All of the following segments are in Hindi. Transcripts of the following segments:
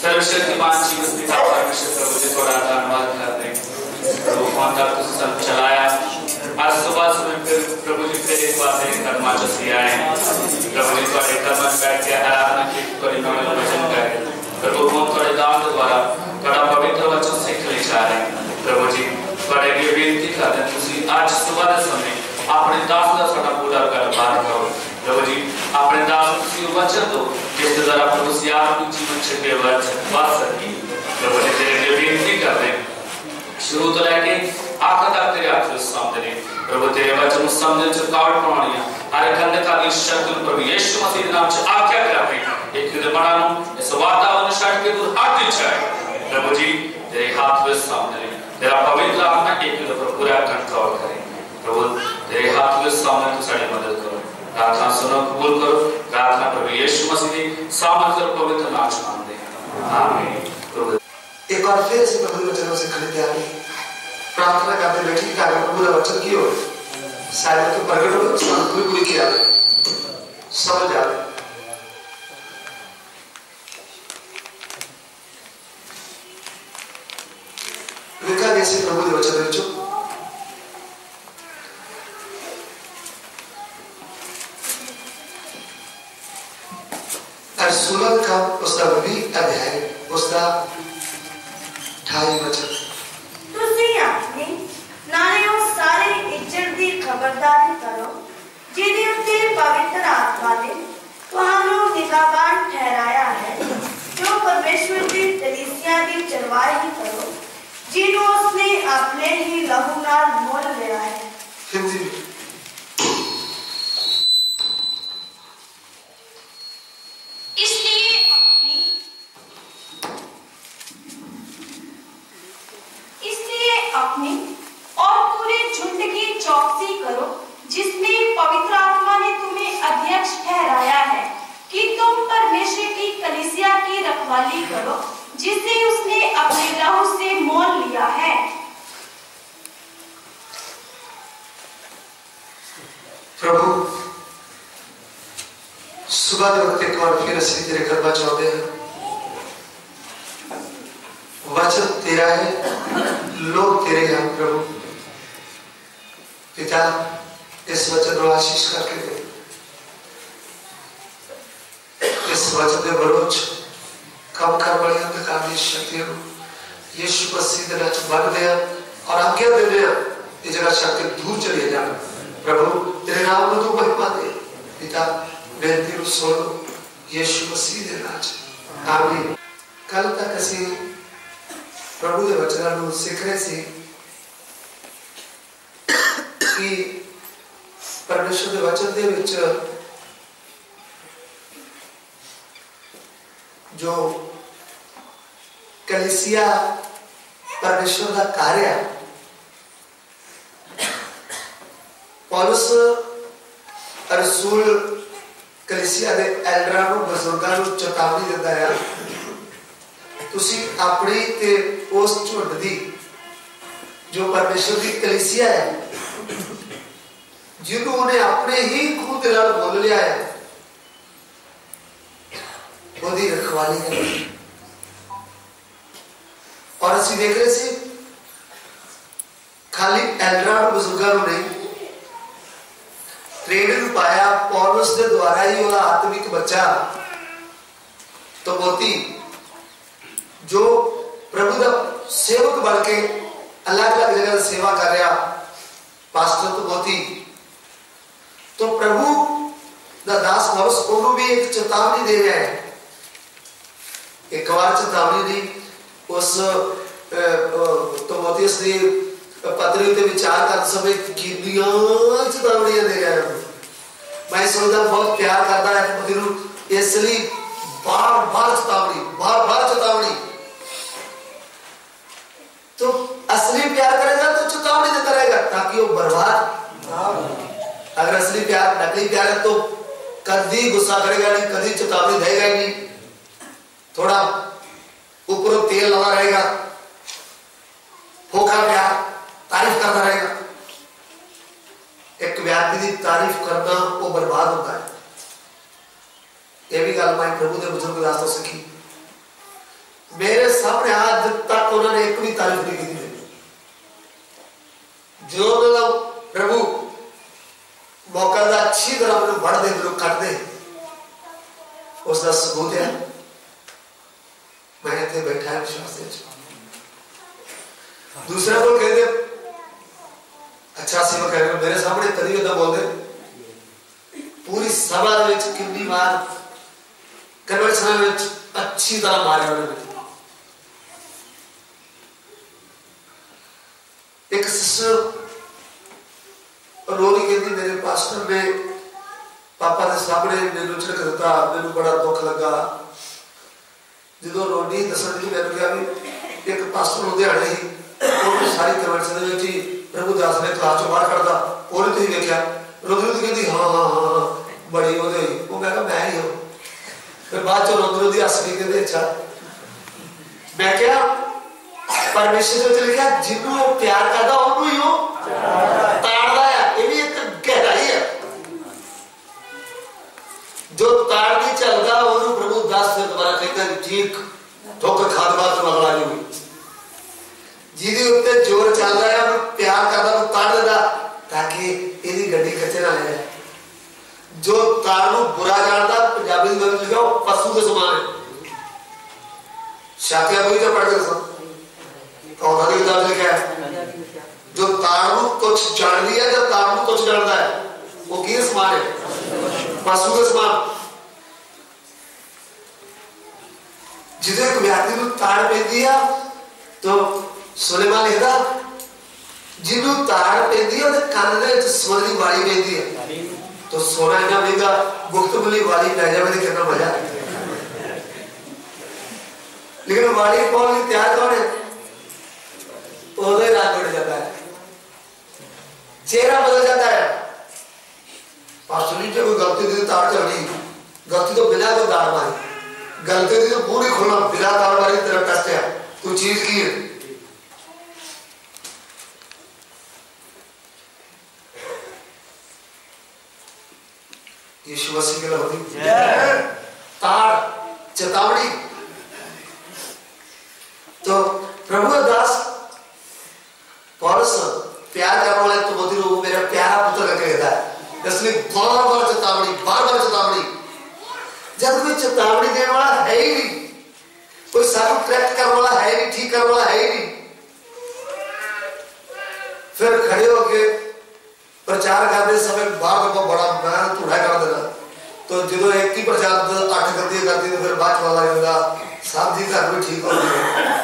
सर्वशक्तिमान जीवन पिता परमेश्वर प्रभु जी थोड़ा धन्यवाद करते हैं प्रभु फोन तक तो सब चलाया आज सुबह फिर प्रभु जी फिर एक बार मेरे कर्मा से आए प्रभु जी थोड़े कर्म बैठ के आराधना की थोड़ी नॉलेज वचन करें प्रभु हम थोड़े दान द्वारा थोड़ा पवित्र वचन सीख ले जा रहे हैं प्रभु जी थोड़े ये बेनती करते हैं तुसी आज सुबह के समय अपने दास का थोड़ा पूरा कर बात करो प्रभु जी अपने दास तुसी वचन दो जिस द्वारा प्रभु से आपकी जीवन छे वचन बात सकी प्रभु जी तेरे लिए बेनती करते हैं शुरू तो लेके आखिर तक तेरे हाथ में सामने प्रभु तेरे वचन समझने से कावड़ पानिया हर खंड का शक्ति प्रभु यीशु मसीह नाम से आज्ञा करते हैं एक दिन बनानो इस वातावरण शक्ति के दूर हट जाए प्रभु जी तेरे हाथ में सामने तेरा पवित्र आत्मा एक दिन पर पूरा कंट्रोल करे प्रभु तेरे हाथ में सामने तू साड़ी मदद करो प्रार्थना सुनो कबूल करो प्रार्थना प्रभु यीशु मसीह सामर्थ और पवित्र नाम से मांगते हैं आमीन प्रभु एक बार फिर से प्रभु वचनों से खड़े थे प्रार्थना करते बैठी कि अगर प्रभु का वचन की हो शायद तो प्रकट हो उसका पूरी पूरी किया समझ आ विका जैसे प्रभु के वचन जो सुलभ का उसका भी अध्याय उसका 28 वचन ਤੁਸੀਂ ਆਪਣੇ ਨਾਲੇ ਸਾਰੇ ਇੱਜ਼ਤ ਦੀ ਖਬਰਦਾਰੀ ਕਰੋ ਜਿਹਦੇ ਉੱਤੇ ਪਵਿੱਤਰ ਆਤਮਾ ਨੇ ਤੁਹਾਨੂੰ ਨਿਗਾਹਬਾਨ ਠਹਿਰਾਇਆ ਹੈ ਜੋ ਪਰਮੇਸ਼ਵਰ ਦੀ ਕਲੀਸਿया ਦੀ ਚਰਵਾਹੀ ਕਰੋ ਜਿਹਨੂੰ ਉਸਨੇ ਆਪਣੇ ਹੀ ਲਹੂ ਨਾਲ ਮੁੱਲ ਲਿਆ ਹੈ इसलिए अपनी और पूरे झुंड की चौकसी करो जिसमें पवित्र आत्मा ने तुम्हें अध्यक्ष ठहराया है कि तुम परमेश्वर की कलीसिया की रखवाली करो जिसे उसने अपने लहू से मोल लिया है प्रभु सुबह के वक्त एक बार फिर असली तेरे करना चाहते हैं वचन तेरा है लोग तेरे हैं प्रभु पिता इस वचन को आशीष करके दे इस वचन के बरोच कम कर बड़ी अंधकार की शक्ति यीशु मसीह ने बन गया और आज्ञा दे दिया ये जगह शक्ति दूर चली जा प्रभु तेरे नाम को तू महिमा दे पिता बेनती को सुन यीशु मसीह ने नाच आमीन कल तक ਅਸੀਂ प्रभु के वचनों को सीख रहे थे कि परमेश्वर के वचन के विच जो कलीसिया परमेश्वर का कार्य पौलुस रसूल कलीसिया के एल्डरां को बुजुर्गां को चेतावनी देता है तुसी अपनी ते उस झुंड दी जो परमेश्वर की कलीसिया है जिन्होंने अपने ही खून के नाल बोल लिया है ओदी रखवाली करनी और असि देख रहे थे खाली एल्डरां बुजुर्गां नहीं ट्रेनिंग पाया पौलुस के द्वारा ही वो आत्मिक बच्चा तो मोती जो प्रभु का सेवक बन के अलग अलग जगह सेवा कर रहा पास्टर तो बहुत ही तो प्रभु का दास पौलुस को भी एक चेतावनी दे रहा है एक बार चेतावनी दी उस तीमुथियुस ने पत्री पे विचार करते समय कितनियां चेतावनियां दे रहा है मैं सोचता बहुत प्यार करता है तिमुथियुस इसलिए बार बार चेतावनी तो असली प्यार करेगा तो चेतावनी देता रहेगा ताकि वो बर्बाद अगर असली प्यार नकली प्यार है तो कभी गुस्सा करेगा नहीं कभी चेतावनी देगा नहीं थोड़ा ऊपर तेल लगा रहेगा फोका प्यार तारीफ करता रहेगा एक व्यक्ति की तारीफ करना वो बर्बाद होता है ये भी गल मैं प्रभु के बुजुर्ग दासों सीखी मेरे सामने आज तक उन्होंने एक भी तारीफ नहीं की। जो प्रभु मौका का अच्छी तरह मैं बढ़ दे, मैं कट दे, उसका सबूत है मैं इतने बैठा है विश्वास। दूसरा को कहते अच्छा सेवा कर मेरे सामने कभी होता बोल दे पूरी सभा कितनी बार कन्वर्सन अच्छी तरह मारे उन्होंने। एक सिस्टर रोनी कहती मेरे पास्टर ने पापा के सामने मेनू झिड़क दिता, मेनू बड़ा दुख लगा। जो रोनी दसन जी मैंने कहा भी एक पास्टर लुधियाने ही सारी कन्वर्सन प्रभु दास ने क्लास चो बाहर करता और तुम देखा रोदी कहती हाँ हाँ हाँ बड़ी वो मैं ही हूँ। फिर बाद चो रोदी हस गई कहते अच्छा मैं क्या परमेश्वर ने लिखा जिन्हों प्यार करता उन्होंने ही हो ताड़दा है। ये भी एक गहराई है जो ताड़ नहीं चलता उन्होंने प्रभु दास ने दोबारा कहता ठीक ठोकर खाद बात तो अगला नहीं हुई। जिहदे उत्ते जोर चलता है उन्होंने प्यार करता वो ताड़ देता ताकि यदि गड्डी कच्चे ना ले जाए। जो ताड़ को बुरा जानता पंजाबी में लिखा पशु के समान है। शाकिया कोई तो पढ़ के कौन सी किताब लिखा है जो ताड़ को कुछ जान लिया, जब ताड़ को कुछ जानता है वो किस समान है, पशु के समान। जिसे एक व्यक्ति को ताड़ पेंदी है तो सुलेमान लिखता जिन्हों ताड़ पेंदी है कान में सोने की वाली पेंदी है तो सोना इतना महंगा गुप्त बुली वाली पै जाए तो कितना मजा। लेकिन वाली कौन तैयार कौन है उधर रात बढ़ जाता है, चेहरा बदल जाता है। पास्टर जी कोई गलती दी ताड़ चढ़नी, गलती तो बिना कोई दाड़ मारी, गलती दी तो पूरी खुला बिना दाड़ मारी तेरा टेस्ट है कोई चीज की है। यीशु मसीह के होती ताड़ चेतावनी। तो प्रभु दास पौलुस प्यार करने वाले तिमोथी को मेरा प्यारा पुत्र करके कहता है, इसलिए बार-बार चेतावनी, बार-बार चेतावनी। जब कोई चेतावनी देने वाला है ही नहीं, कोई सारू करेक्ट करने वाला है नहीं, ठीक करने वाला है ही नहीं, फिर खड़े होके प्रचार करते समय बार को बड़ा मैं थोड़ा कर देना तो जो एक ही प्रचार 8 करती तो फिर बात वाला होगा साहब जी घर भी ठीक हो गया।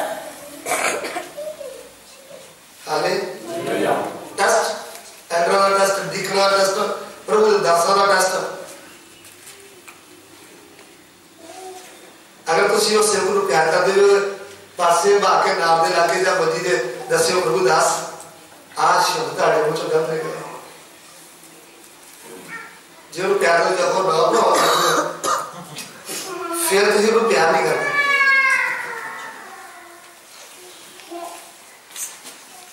हाले टेस्ट एंड्रोना टेस्ट दिखना टेस्ट प्रभु दर्शना टेस्ट। अगर तुसी उस सेवक को प्यार करते हो पासे बाके नाम दे लाके जा बजी दे दस्यो प्रभु दास आज शब्द आड़े मुझे गलत है जो प्यार को देखो ना फिर तुसी को प्यार नहीं करते।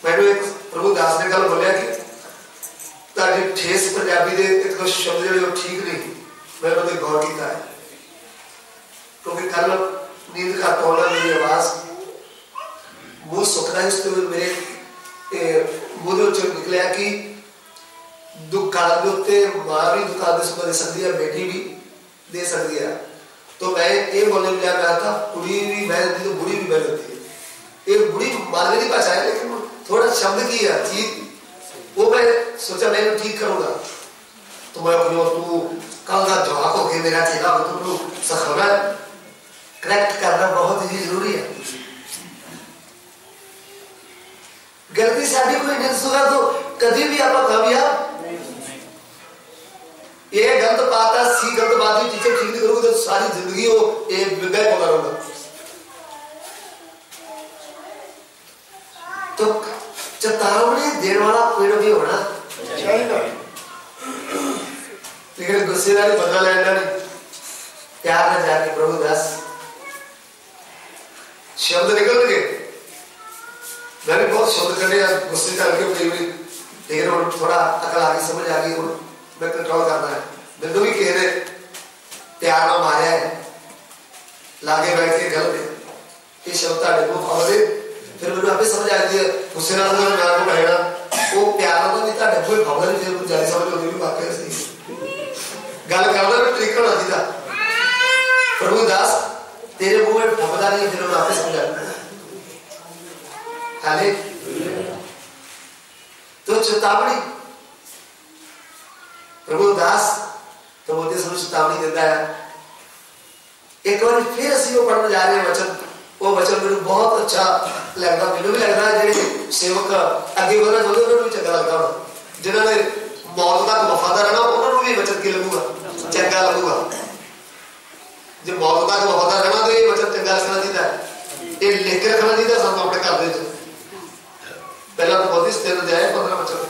मैंने एक प्रभु दास ने कल बोलिया कि ताकि ठेस पंजाबी दे एक शब्द जो ठीक नहीं मैंने उन्हें गौर किया है क्योंकि कल नींद का तोड़ा मेरी आवाज मुंह सुखना है उसके मेरे मुंह से निकला कि दुकान के उत्ते मां भी दुकान दे सकती है बेटी भी दे सकती है। तो मैं ये बोलने मिला मैं था कुड़ी भी मैं तो बुढ़ी भी मैं होती है। एक बुढ़ी मारने नहीं पाचा है लेकिन थोड़ा शब्द की है चीज वो मैं सोचा मैं ठीक करूंगा। तो मैं अपनी तू कल का जवाब हो गया मेरा चेला तो सखना करेक्ट करना बहुत ही जरूरी है। गलती साड़ी कोई नहीं सुना तो कभी भी आप कामयाब ये गलत बात है सी गलत बात भी टीचर ठीक नहीं करोगे तो सारी जिंदगी वो एक बिगड़ पकड़ होगा। तो चेतावनी देने वाला कोई ना भी होना चाहिए लेकिन गुस्से वाली बदला लेना नहीं प्यार ना जाके प्रभु दास शब्द निकल गए मैंने बहुत शब्द करने गुस्से करके लेकिन थोड़ा अकल आ गई समझ आ गई मैं कंट्रोल करना है। मैंने भी कह रहे प्यार ना मारे लागे बैठ के गलत ये शब्द ताड़े को फल दे फिर मैंने आपे समझ आ गई गुस्से नाल मैं को कहना वो प्यार नाल भी ताड़े कोई फल नहीं फिर मुझे जारी समझ आती भी वाकई सही गल करना भी तरीका होना चाहिए प्रभु दास तेरे मुंह में फबदा नहीं फिर आपे समझ आ हाले तो चेतावनी प्रभु दास तो वो देश में चेतावनी देता है एक बार फिर ਅਸੀਂ ਉਹ ਪੜਨ ਜਾ ਰਹੇ ਹਾਂ वचन वो वचन ਮੈਨੂੰ बहुत अच्छा लगता ਮੈਨੂੰ भी लगता है ਜਿਹੜੇ ਸੇਵਕ ਅੱਗੇ ਵਧਣਾ ਚਾਹੁੰਦੇ ਉਹਨਾਂ ਨੂੰ ਵੀ ਚੰਗਾ ਲੱਗਦਾ ਜਿਨ੍ਹਾਂ ਨੇ ਮੌਤ ਤੱਕ ਵਫਾਦਾਰ ਰਹਿਣਾ ਉਹਨਾਂ ਨੂੰ ਵੀ वचन ਕੀ ਲੱਗੂਗਾ ਚੰਗਾ ਲੱਗੂਗਾ ਜੇ ਮੌਤ ਤੱਕ ਵਫਾਦਾਰ ਰਹਿਣਾ ਤਾਂ ਇਹ वचन ਚੰਗਾ ਲੱਗਣਾ ਚਾਹੀਦਾ ਇਹ ਲਿਖ ਕੇ ਰੱਖਣਾ ਚਾਹੀਦਾ ਸਾਨੂੰ ਆਪਣੇ ਘਰ ਦੇ ਵਿੱਚ ਪਹਿਲਾਂ ਤਾਂ ਬਹੁਤ ਸਥਿਰ ਅਧਿਆਇ 15 वचन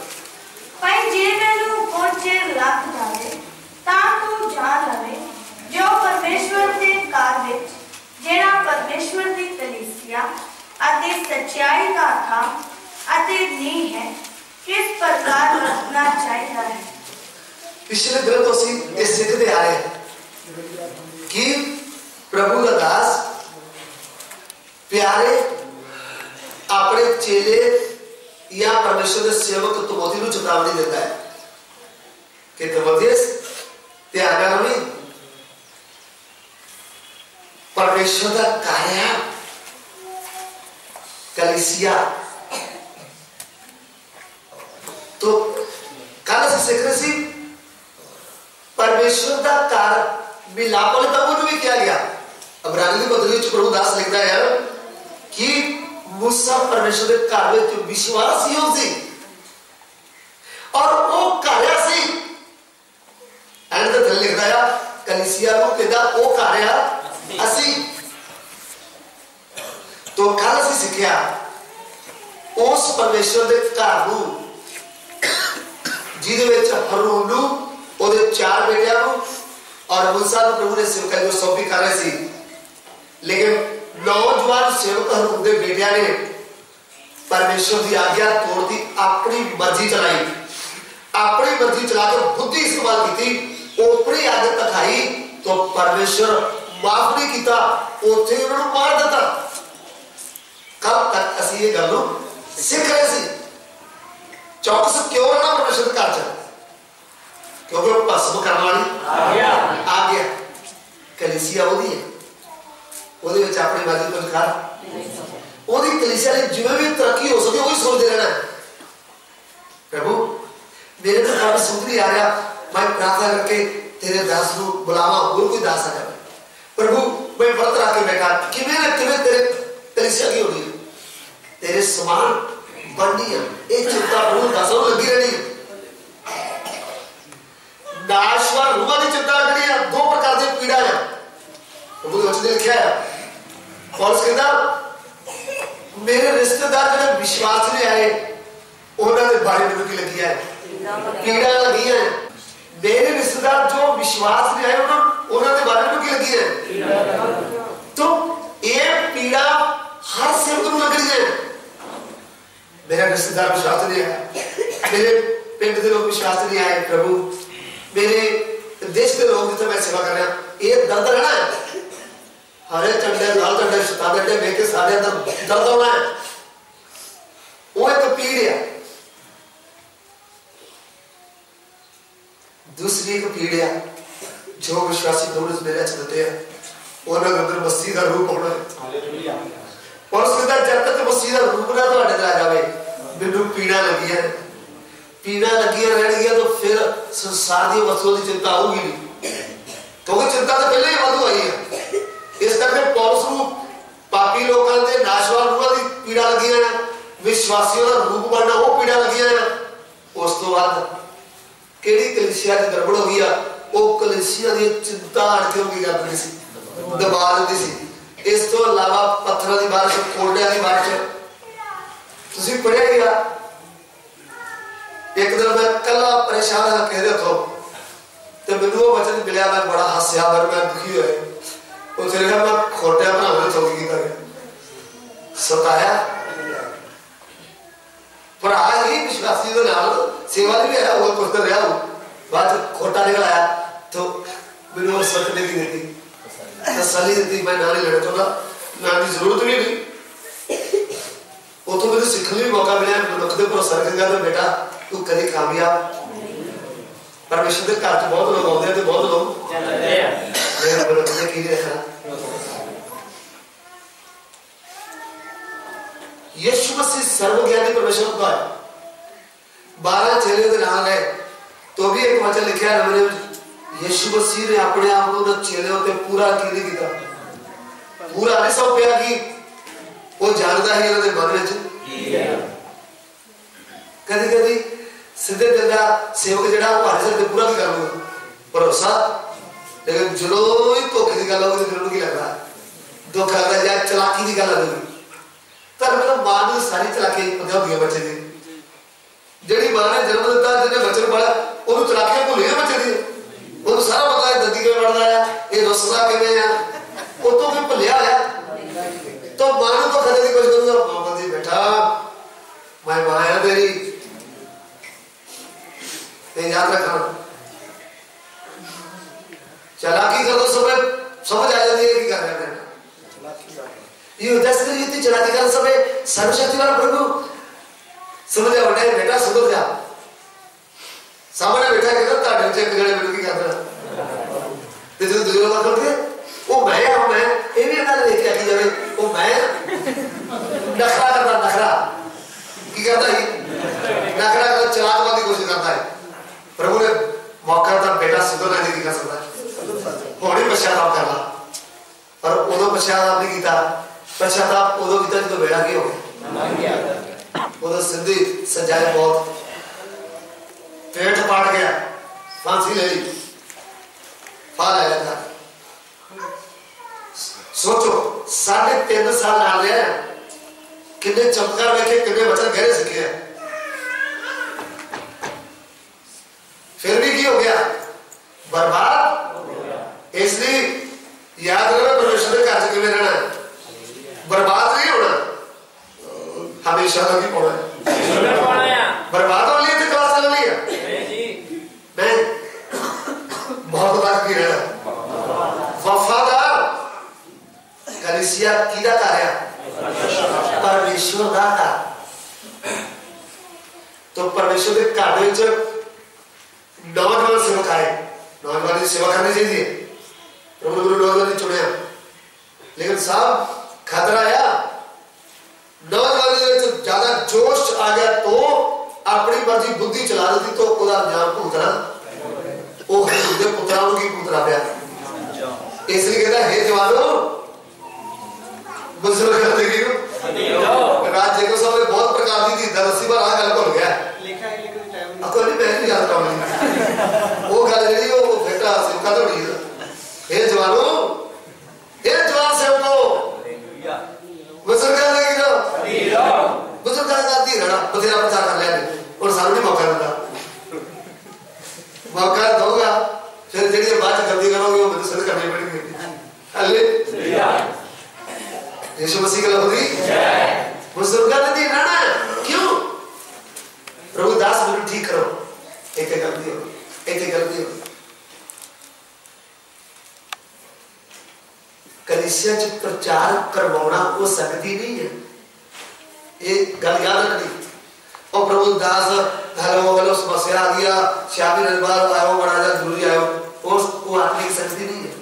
ਭਾਈ ਜੇ ਮੈਨੂੰ ਕੁਝ ਲੱਗ ਜਾਵੇ ਤਾਂ ਤੂੰ ਜਾਣ ਲਵੇ जो परमेश्वर के कार विच जेड़ा परमेश्वर की कलीसिया अते सच्चाई का था अते नींह है किस प्रकार रखना चाहिए है पिछले दिन तो ਅਸੀਂ ਇਹ ਸਿੱਖਦੇ ਆ ਰਹੇ कि प्रभु का दास प्यारे अपने चेले या परमेश्वर के सेवक तिमोथी ਨੂੰ चेतावनी देता है कि तिमोथियस ध्यान रखी परमेश्वर का कार्य कलीसिया तो कल से सीख रहे सी परमेश्वर का कार्य मिलाप वाले तब भी किया गया अब्रानी की बदली प्रभु दास लिखता है कि मूसा परमेश्वर के कार्य में विश्वास योग सी और वो कार्य सी एंड द लिखता है कलीसिया को कहता वो कार्य ਅਸੀਂ तो कल ਅਸੀਂ ਸਿੱਖਿਆ ਉਸ ਪਰਮੇਸ਼ਵਰ ਦੇ ਘਰ ਨੂੰ ਜਿਹਦੇ ਵਿੱਚ ਹਰੂਨ ਨੂੰ ਉਹਦੇ 4 ਬੇਟਿਆਂ ਨੂੰ और मूसा ਨੂੰ ਪ੍ਰਭੂ ਨੇ ਸੇਵਕਾਈ ਨੂੰ ਸੌਂਪੀ ਕਰ ਰਹੇ ਸੀ ਲੇਕਿਨ ਨੌਜਵਾਨ ਸੇਵਕ ਹਰੂਨ ਦੇ ਬੇਟਿਆਂ ਨੇ ਪਰਮੇਸ਼ਵਰ ਦੀ ਆਗਿਆ ਤੋੜਦੀ ਆਪਣੀ ਮਰਜ਼ੀ ਚਲਾਈ ਆਪਣੀ ਮਰਜ਼ੀ ਚਲਾ ਕੇ ਬੁੱਧੀ ਇਸਤੇਮਾਲ ਕੀਤੀ ਓਪਰੀ ਆਦਤ ਦਿਖਾਈ तो परमेश्वर माफ नहीं किया उथे उन्होंने मार दिता कब तक असी ये गल सीख रहे सी चौकस क्यों रहना परमेश्वर के घर च क्योंकि वो भस्म करने वाली आ गया कलीसिया ओदी है ओदे विच अपनी मर्जी कुछ कर ओदी कलीसिया ने जिवें भी तरक्की हो सके वही सोचते रहना प्रभु मेरे तो काम समझ नहीं आ रहा मैं प्रार्थना करके तेरे दास को बुलावा और कोई दास आ जाए प्रभु मैं व्रत रख के बैठा कि मैंने तुम्हें तेरे कलीसिया की होगी तेरे समान बननी है एक चिंता प्रभु दासों लगी रहनी नाशवान रूहां की चिंता लगनी है 2 प्रकार की पीड़ा है प्रभु ने वचन लिखा है पौलुस कहता मेरे रिश्तेदार जो विश्वास नहीं आए उन्होंने बारे में की लगी है पीड़ा लगी है मेरे रिश्तेदार जो विश्वास नहीं आए उन्होंने बारे में की लगी है तो ये पीड़ा हर सेवक को लग रही है मेरा रिश्तेदार विश्वास नहीं आया मेरे पिंड के लोग विश्वास नहीं आए प्रभु मेरे देश के लोग जितना मैं सेवा कर रहा ये दर्द रहना है हरे चंडे लाल चंडे शतान चंडे बेके सारे अंदर दर्द होना है वो एक पीड़ है दूसरी एक पीड़ है जो विश्वासी दौड़ मेरे चलते हैं उन्होंने अंदर मसीह का रूप होना है और उसके बाद जब तक मसीह का रूप ना तो अंदर आ जाए मैंने पीड़ा लगी है रह गया तो फिर संसार की वस्तुओं की चिंता होगी नहीं क्योंकि चिंता तो पहले ही वाधू आई है इस करके पौलुस को पापी लोगों के नाशवान रूहां की पीड़ा लगी है विश्वासियों का रूप बनना वो पीड़ा लगी है उस तो बाद केड़ी कलीसिया की गड़बड़ हो गई वो कलीसिया की चिंता अड़के होगी करती सी दबा देती सी इस तो अलावा पत्थरों की बारिश कोड़ियां की बारिश तुसी पढ़िया गया एक दिन मैं कला परेशान था कह रहे तो मैंने वो वचन मिला मैं बड़ा हस्या पर मैं दुखी हुए उसे लिखा मैं खोटिया बनाने चौकी की तरह सताया पर आज ही विश्वासी तो नाल सेवा भी आया वो करते रहा हूं बाद खोटा निकल आया तो मैंने वो सत्य नहीं देती तसल्ली देती मैं नारे लड़े तो मैं जरूरत भी नहीं। उतो मुझे सीखने भी मौका मिला, मनुख के भरोसा रखेगा तो बेटा तू कभी कामयाब। परमेश्वर के घर बहुत लोग आते हैं, बहुत लोग की रखना। यीशु मसीह सर्वज्ञानी परमेश्वर का है। 12 चेले के नाम है तो भी एक वचन लिखा है हमने, यीशु मसीह ने अपने आप को चेले होते पूरा की किया, पूरा नहीं सौंपया कि वो जानता ही उन्होंने मन में कभी कभी सीधे दिल का सेवक जड़ा हमारे सिर पूरा भी कर लूगा भरोसा, लेकिन जो ही धोखे की गल होगी तो की लगता धोखा लगता या चलाकी की गल होगी। तब मतलब मां ने सारी चलाकी पता होती है बच्चे की, जी मां ने जन्म दिता जिन्हें बच्चे को पाला वो चलाकियां भूल गया बच्चे की, वो सारा पता है दंदी किवें बढ़ता है, ये रुसदा किवें है, वो तो भी भुलिया है। तो मां ने तो खदे की कोशिश करूंगा, मां कहती बेटा मैं मां है तेरी, याद रखना। चलाकी कर दो समझ आ जाती है कि कर रहे हैं ये दस दिन इतनी चलाकी कर सब सर्वशक्तिमान प्रभु समझ आ बेटा, बेटा सुधर जा। सामने बैठा के करता ढंचे गड़े बिल्कुल की करता ते जो दूसरे लोग करते वो मैं ये भी ना लेके आके जावे वो मैं नखरा करता, नखरा की करता है, नखरा कर चलाक की कोशिश करता है। प्रभु ने मौका था बेटा सुधर नहीं दिखा सकता होड़ी पश्चाताप करना, पर उदो पश्चाताप नहीं किया, पश्चाताप उदो किया जो बेड़ा की हो गया, उदो सिद्धि सजाए बहुत पेट पाट गया, फांसी ले ली, फाल आया था। सोचो 3.5 साल डाल रहे हैं, कितने चमत्कार देखे, कितने वचन गहरे सीखे हैं, फिर भी क्या हो गया बर्बाद हो गया। इसलिए याद रखना परमेश्वर के घर में रहना है, बर्बाद नहीं होना, हमेशा तक ही पौना है। बर्बाद होने लिए क्लास चल रही है नहीं, बहुत बात की रहना वफादार कलीसिया किदा कार्य परमेश्वर का। तो परमेश्वर के घर में नौजवान सेवक आए, नौजवान सेवा करनी चाहिए, प्रभु गुरु नौजवान चुने, लेकिन साहब खतरा आया, नौजवान में ज्यादा जोश आ गया तो अपनी मर्जी बुद्धि चला दी तो ज्ञान भुगतना वो पुत्रा की पुत्रा पाया। इसलिए कहता है जवानों बुजुर्ग राज्य को सब बहुत प्रकार की थी 10 बार आ गल भूल गया अकोली मैं नहीं याद रहा वो गल जी वो बेटा सेवका तो नहीं हे जवानों, हे जवान सेवकों बुजुर्ग ने गिरो बुजुर्ग का दी रहा बतेरा प्रचार कर लिया और सामने मौका मिला, मौका दोगा फिर जेडी बात गलती करोगे वो मुझे सद करनी पड़ेगी। हालेलुया, यीशु मसीह का लफ्ज़ जय। बुजुर्ग ने दी ना क्यों प्रभु दास मुझे ठीक करो, एक गलती हो, एक गलती हो। कलीसिया च प्रचार करवाना वो सकती नहीं है, एक गल याद रखनी। और प्रभु दास हेलो हेलो समस्या आ गया शादी निर्बाध आयो बड़ा जा जरूरी आयो वो आत्मिक सकती नहीं है।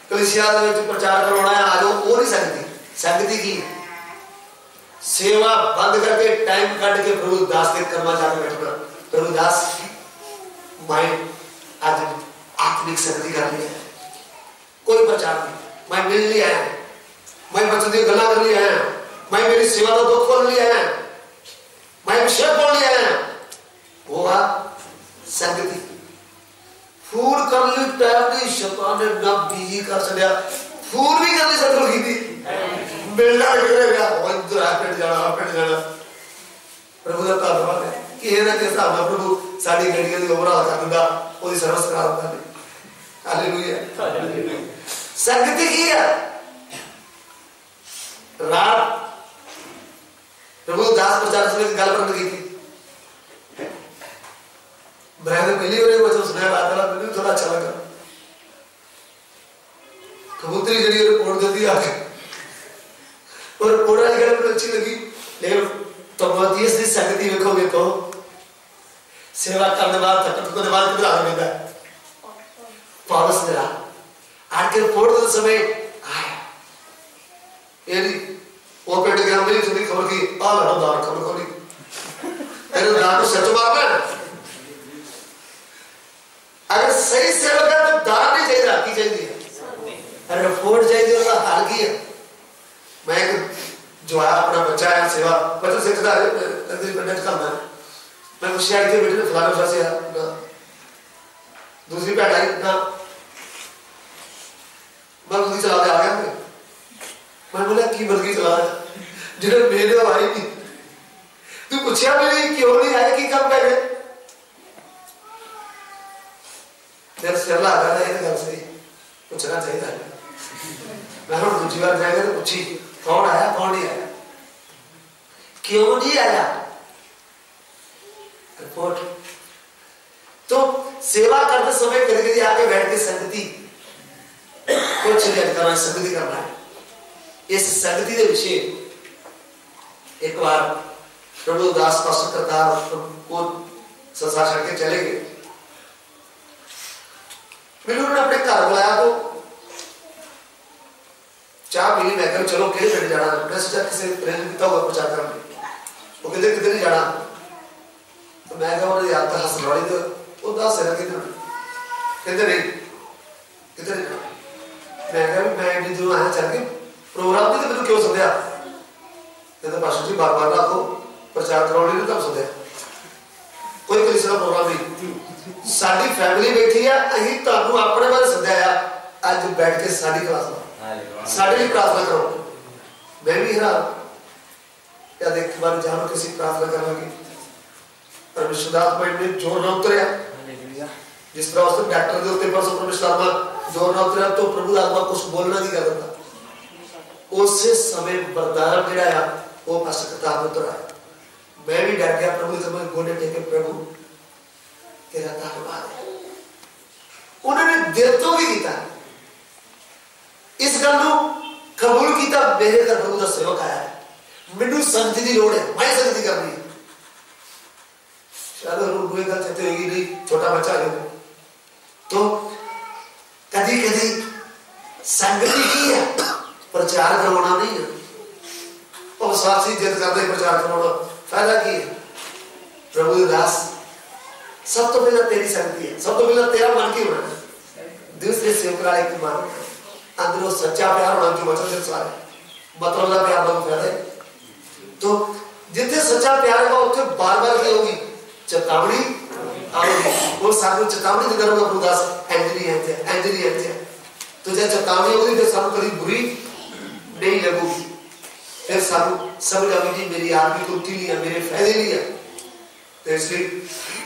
कलीसिया में प्रचार करवाना है आज वो नहीं सकती, सकती की सेवा बंद करके टाइम काट के प्रभु दास के कर्मा जाकर बैठना। प्रभु दास माइंड आज आत्मिक शक्ति कर लिया, कोई प्रचार नहीं, मैं मिल लिया है, मैं बच्चों की गला कर लिया है, मैं मेरी सेवा का दुख खोल लिया है, मैं विषय खोल लिया है, वो संगति फूल कर ली टाइम की शैतान ने ना बिजी कर सकिया, फूल भी करनी सकल की थी मिलना करेगा इधर पिट जाना। प्रभु का धन्यवाद है कि ये ना कैसा ना प्रभु साड़ी गड्डियां दी उमरा कर दिंदा ओदी सर्विस करा दिंदा नहीं। हालेलुया, संगति की है रात प्रभु दास प्रचार से गल करने की थी, मैंने पहली बार वो सुना बात वाला मुझे थोड़ा अच्छा लगा। कबूतरी जड़ी रिपोर्ट देती आके अच्छी लगी, लेकिन तीमुथियुस की संगति देखोगे तो सेवा करने बाद थकन को बाद किधर आ गया पौलुस ने आके रिपोर्ट के समय आया ये वो पेट गया मेरी थोड़ी खबर की आ लड़ो दार खबर खोली तेरे दार को सच मारना है। अगर सही सेवक है तो दार नहीं चाहिए राखी चाहिए, अरे रिपोर्ट चाहिए उसका हाल की है। मैं जो है अपना बच्चा है सेवा बच्चा सीखता है करना है, मैं खुशी आई थी बेटे ने फलाने वर्षा से दूसरी पैट आई ना मैं मुर्गी चला के आ गया। मैं बोला की मुर्गी चला जिन्हें मेरे आई नहीं तू पूछा भी नहीं क्यों नहीं आए कि कब पहले तेरे सिर ला रहा है गल से पूछना चाहिए। मैं हम दूसरी बार जाएगा तो पूछी कौन आया कौन नहीं आया क्यों नहीं आया रिपोर्ट। तो सेवा करते समय कभी कभी आके बैठ के संगति कुछ नहीं करना, संगति करना है। इस संगति के विषय एक बार प्रभु दास पास्टर करतार को संसार छड़ के चले गए। मैंने उन्होंने अपने घर बुलाया तो चाह मिली, मैं कहा चलो किधर चले जाना, मैं सोचा किसी प्रेम किया हुआ प्रचार करने, वो किधर किधर नहीं जाना। तो मैं कहा उन्होंने याद था हंसवाड़ी तो वो दस है किधर किधर नहीं किधर नहीं। मैं कहा मैं इतनी दूर आया चल के प्रोग्राम नहीं तो मैंने क्यों सुनया, कहते पास्टर जी बार बार आपको प्रचार करवाने नहीं तब सुनया कोई किसी का प्रोग्राम नहीं। साडी फैमिली बैठी है अही तानू अपने बारे सद्या आज बैठ के साडी क्लास में साडी भी प्रार्थना करो। मैं भी हरा या देख बार जानो किसी प्रार्थना करने की परमेश्वर में जोर न उतरिया जिस तरह उसने डॉक्टर के उत्ते पर परमेश्वर जोर न उतरिया तो प्रभु आत्मा कुछ बोलना नहीं कर रहा। उस समय वरदान गिराया वो पास्टर करतार में उतरा। मैं भी डर गया प्रभु से गोडे टेके प्रभु तेरा धन्यवाद है। उन्होंने दिल तो भी किया इस गल को कबूल किया मेरे घर प्रभु का सेवक आया है मैनू संगति की लोड़ है मैं संगति करनी है। शायद रूए गल चलते होगी नहीं छोटा बच्चा है तो कदी कदी संगति की है प्रचार करवाना नहीं है और साथी जिद करते प्रचार करवाना फायदा की है। प्रभु दास सब तो पहला तेरी संगति है, सब तो पहला तेरा मन की होना है। दूसरे सेवक वाले की मन अंदरों सच्चा प्यार होना जो वचन से सारे मतलब का प्यार बहुत फायदा है। तो जितने सच्चा प्यार का उतने बार बार की होगी चेतावनी आओगी वो सारे चेतावनी दे करूंगा प्रभु दास एंजली तो जब चेतावनी होगी फिर सारू कभी बुरी नहीं लगेगी फिर सारू सब लगेगी मेरी आदमी कुत्ती लिया मेरे फायदे लिया। तो इसलिए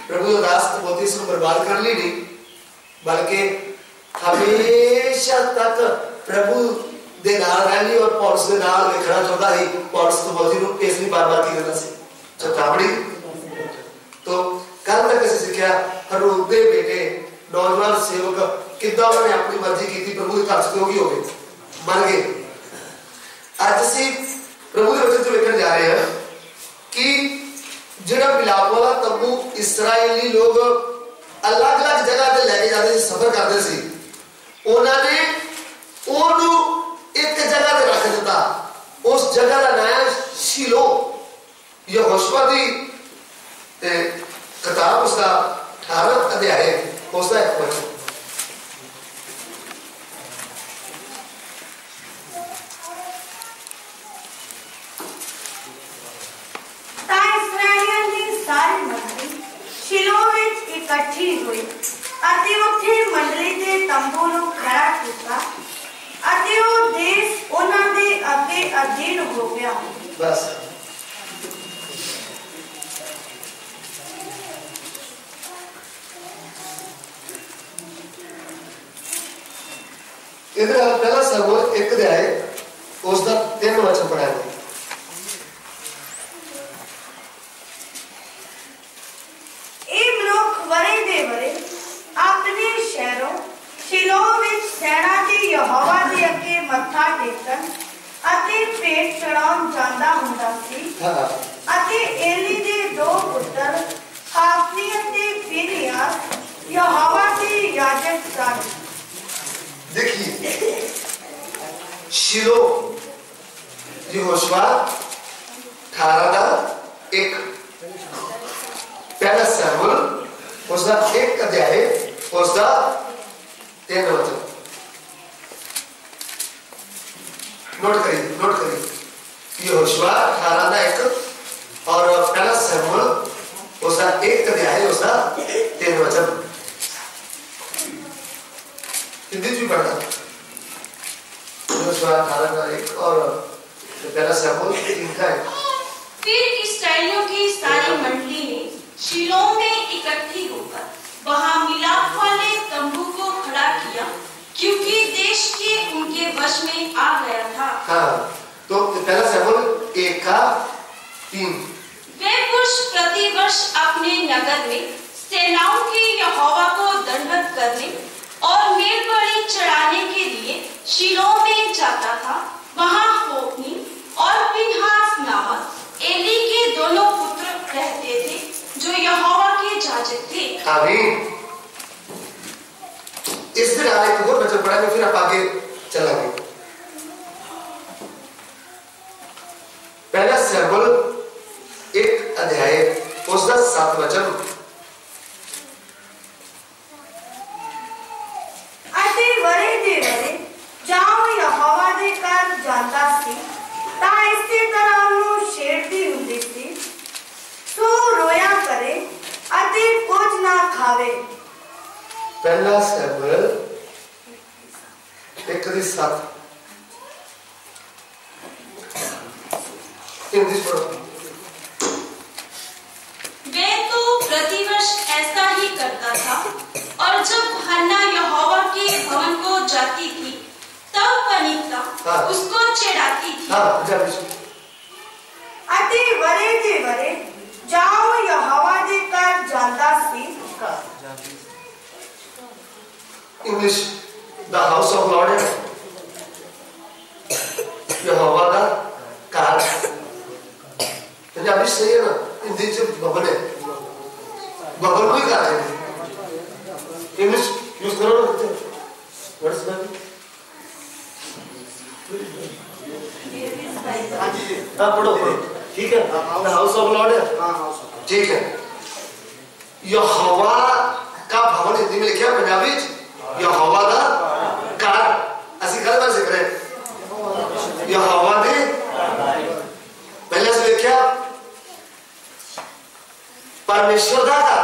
प्रभु दास तो बहुत ही बर्बाद कर ली नहीं बल्कि हमेशा तक प्रभु दे नाल रहनी और पौलुस दे नाल लिखना चाहता है। पौलुस तो बहुत ही रूप इसलिए बार बार की गल से चेतावनी। तो कल तक ऐसे सीखा हरूद दे बेटे नौजवान सेवक कितना उन्होंने अपनी मर्जी की थी प्रभु के घर से होगी हो गए मर गए। आज से प्रभु के वचन जो लिखने जा रहे हैं कि जिहड़ा मिलाप वाला तंबू इस्राएली लोग अलग अलग जगह पे लेके जाते थे सफर करते सी उन्होंने ओनू एक जगह पे रख दिता उस जगह का नाम शीलो यहोशुआ दी किताब उसका 18 अध्याय उसका एक वचन सारी मंडली शिलो विच इकट्ठी हुई अति उत्थे मंडली दे तंबू नु खड़ा किया अति ओ देश उन्हां दे अगे अधीन हो गया। बस इधर पहला सबक एक अध्याय उसका 3 वचन पढ़ा है। अपने शहरों शिलो विच सेना के यहोवा दे अगे मत्था टेकन अते ਭੇਟ ਚੜਾਉਣ ਜਾਂਦਾ ਹੁੰਦਾ ਸੀ ਅਤੇ ਏਲੀ ਦੇ ਦੋ ਪੁੱਤਰ ਹਾਫਨੀ ਅਤੇ ਫਿਨਿਹਾਸ यहोवा के याजक सन। देखिए शिलो यहोशुआ 18:1 पहला शमूएल उसका 1 अध्याय उसका 3 वचन नोट करिए यहोशुआ 18:1 और पहला शमूएल उसका 1 अध्याय उसका 3 वचन हिंदी भी पढ़ना यहोशुआ 18:1 और पहला शमूएल 3 फिर इस्राएलियों की सारी मंडली ने शीलो में इकट्ठी होकर वहां मिलाप वाले तंबू को खड़ा किया क्योंकि देश के उनके वश में आ गया था। हाँ, तो पहला शमूएल 1:3 वे पुरुष प्रतिवर्ष अपने नगर में सेनाओं के यहोवा को दंडवत करने और मेलबलि चढ़ाने के लिए शीलो में जाता था। वहां होप्नी और फिनहास नामक एली के दोनों पुत्र रहते थे जो यहोवा के याजक थे। आमीन। इस दिन एक और वचन पढ़ेंगे फिर आप आगे चलेंगे। पहला शमूएल 1 अध्याय उसका 7 वचन वरे दे वरे जाओ यहोवा दे घर ਜਾਂਦਾ ਸੀ ਤਾਂ ਇਸੇ ਤਰ੍ਹਾਂ ਉਹਨੂੰ ਛੇੜਦੀ ਹੁੰਦੀ ਸੀ ਸੋ ਰੋਇਆ ਕਰੇ ਅਤੇ ਕੁਝ ਨਾ ਖਾਵੇ। पहला शमूएल 1:7 हिंदी पढ़ो। वे तो प्रतिवर्ष ऐसा ही करता था और जब हन्ना यहोवा के भवन को जाती थी तब पनिता उसको चिढ़ाती थी। ਅਤੇ ਵਰੇ ਦੇ ਵਰੇ ਜਾਓ ਯਹੋਵਾ ਦੇ ਘਰ ਜਾਂਦਾ ਸੀ। English the house of Lord Jehovah का घर। पंजाबी सही है ना, हिंदी से भवन है, भवन को ही घर है। इंग्लिश यूज करो ना, व्हाट्स दैट? हाँ पढ़ो ठीक है, द हाउस ऑफ लॉर्ड है। हाँ हाउस ठीक है। यहोवा का भवन हिंदी में लिखा है, पंजाबी यहोवा दा घर। असि कल बार जिक्र है यहोवा दे पहले से लिखा परमेश्वर दा घर।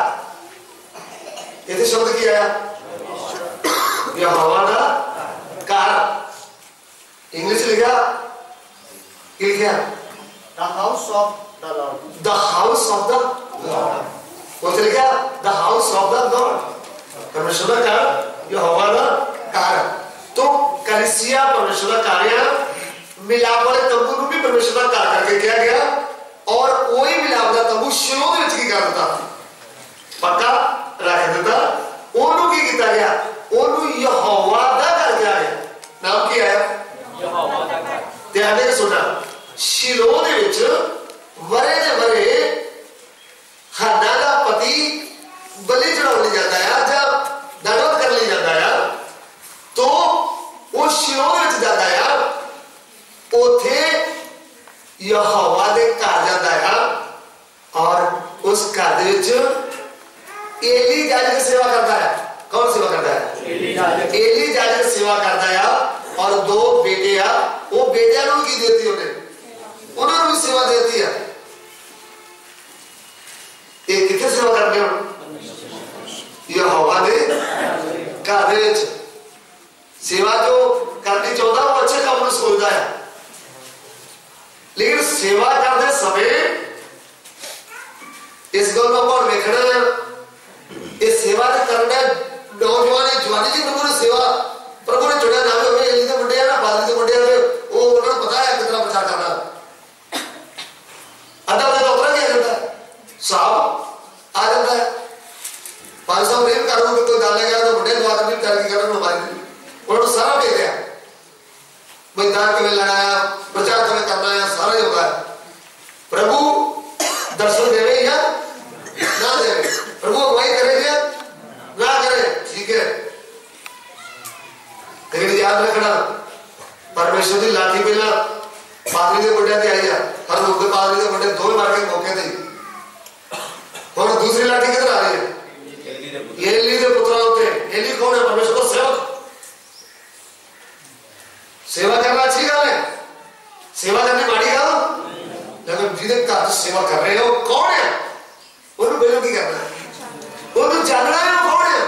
ये शब्द क्या है? यहोवा दा घर। इंग्लिश लिखा क्या? The house of the Lord. The house of the Lord। वो लिखा the house of the Lord, परमेश्वर का घर, यहोवा का घर। तो कलीसिया परमेश्वर का कार्य, मिलाप वाले तंबू को भी परमेश्वर का कार्य करके किया गया और कोई मिलाप वाला तंबू शिलो में की कर देता पक्का रख देता। ओनू की किया गया, ओनू यहोवा का घर किया गया। नाम क्या है? यहोवा का घर। ध्यान से सुनना, शिलो दे विच वरे दे वरे हन्ना का पति बलि चढ़ाने जाता है, जब दंडवत कर ली जाता है तो वो शिलो में जाता है, उथे यहोवा दे घर जाता है और उस घर दे विच एली याजक सेवा करता है। कौन सेवा करता है? एली याजक सेवा करता है और दो बेटे आ, वो बेटियां को की देती उन्होंने भी सेवा देती है। एक कितने सेवा करते हो? यहोवा दे घर दे विच सेवा जो करनी चाहता वो अच्छे काम में सोचता है, लेकिन सेवा करते समय इस गल में और देखना इस सेवा करने नौजवान जवानी जी प्रभु ने चुनिया ना हुए एली दे मुंडे ना बादल दे मुंडे वो उन्होंने पता है कितना प्रचार करना। अद्धा तो उतना क्या करता है, साहब आ जाता है 500 रेल करो तो कोई डालेगा तो मुंडे द्वारा भी करके करना हमारे उन्होंने सारा दे दिया। भाई दान किमें लेना है, प्रचार किमें करना है, सारा ही होगा। प्रभु दर्शन देवे या ना देवे, प्रभु अगुवाई करेंगे ना करे, ठीक है। लेकिन याद रखना परमेश्वर की लाठी पहला पादरी के गोड्या ते आई है, हर मौके पादरी के गोड्या दो मार के मौके थे। और दूसरी लाठी किधर आ रही है? एली के पुत्र होते हैं। एली कौन है? परमेश्वर का सेवक। सेवा करना अच्छी गल है, सेवा करनी माड़ी गल, लेकिन जिहदे घर सेवा कर रहे हो कौन है? उन्हें पहले की करना है, उन्हें जानना है कौन है।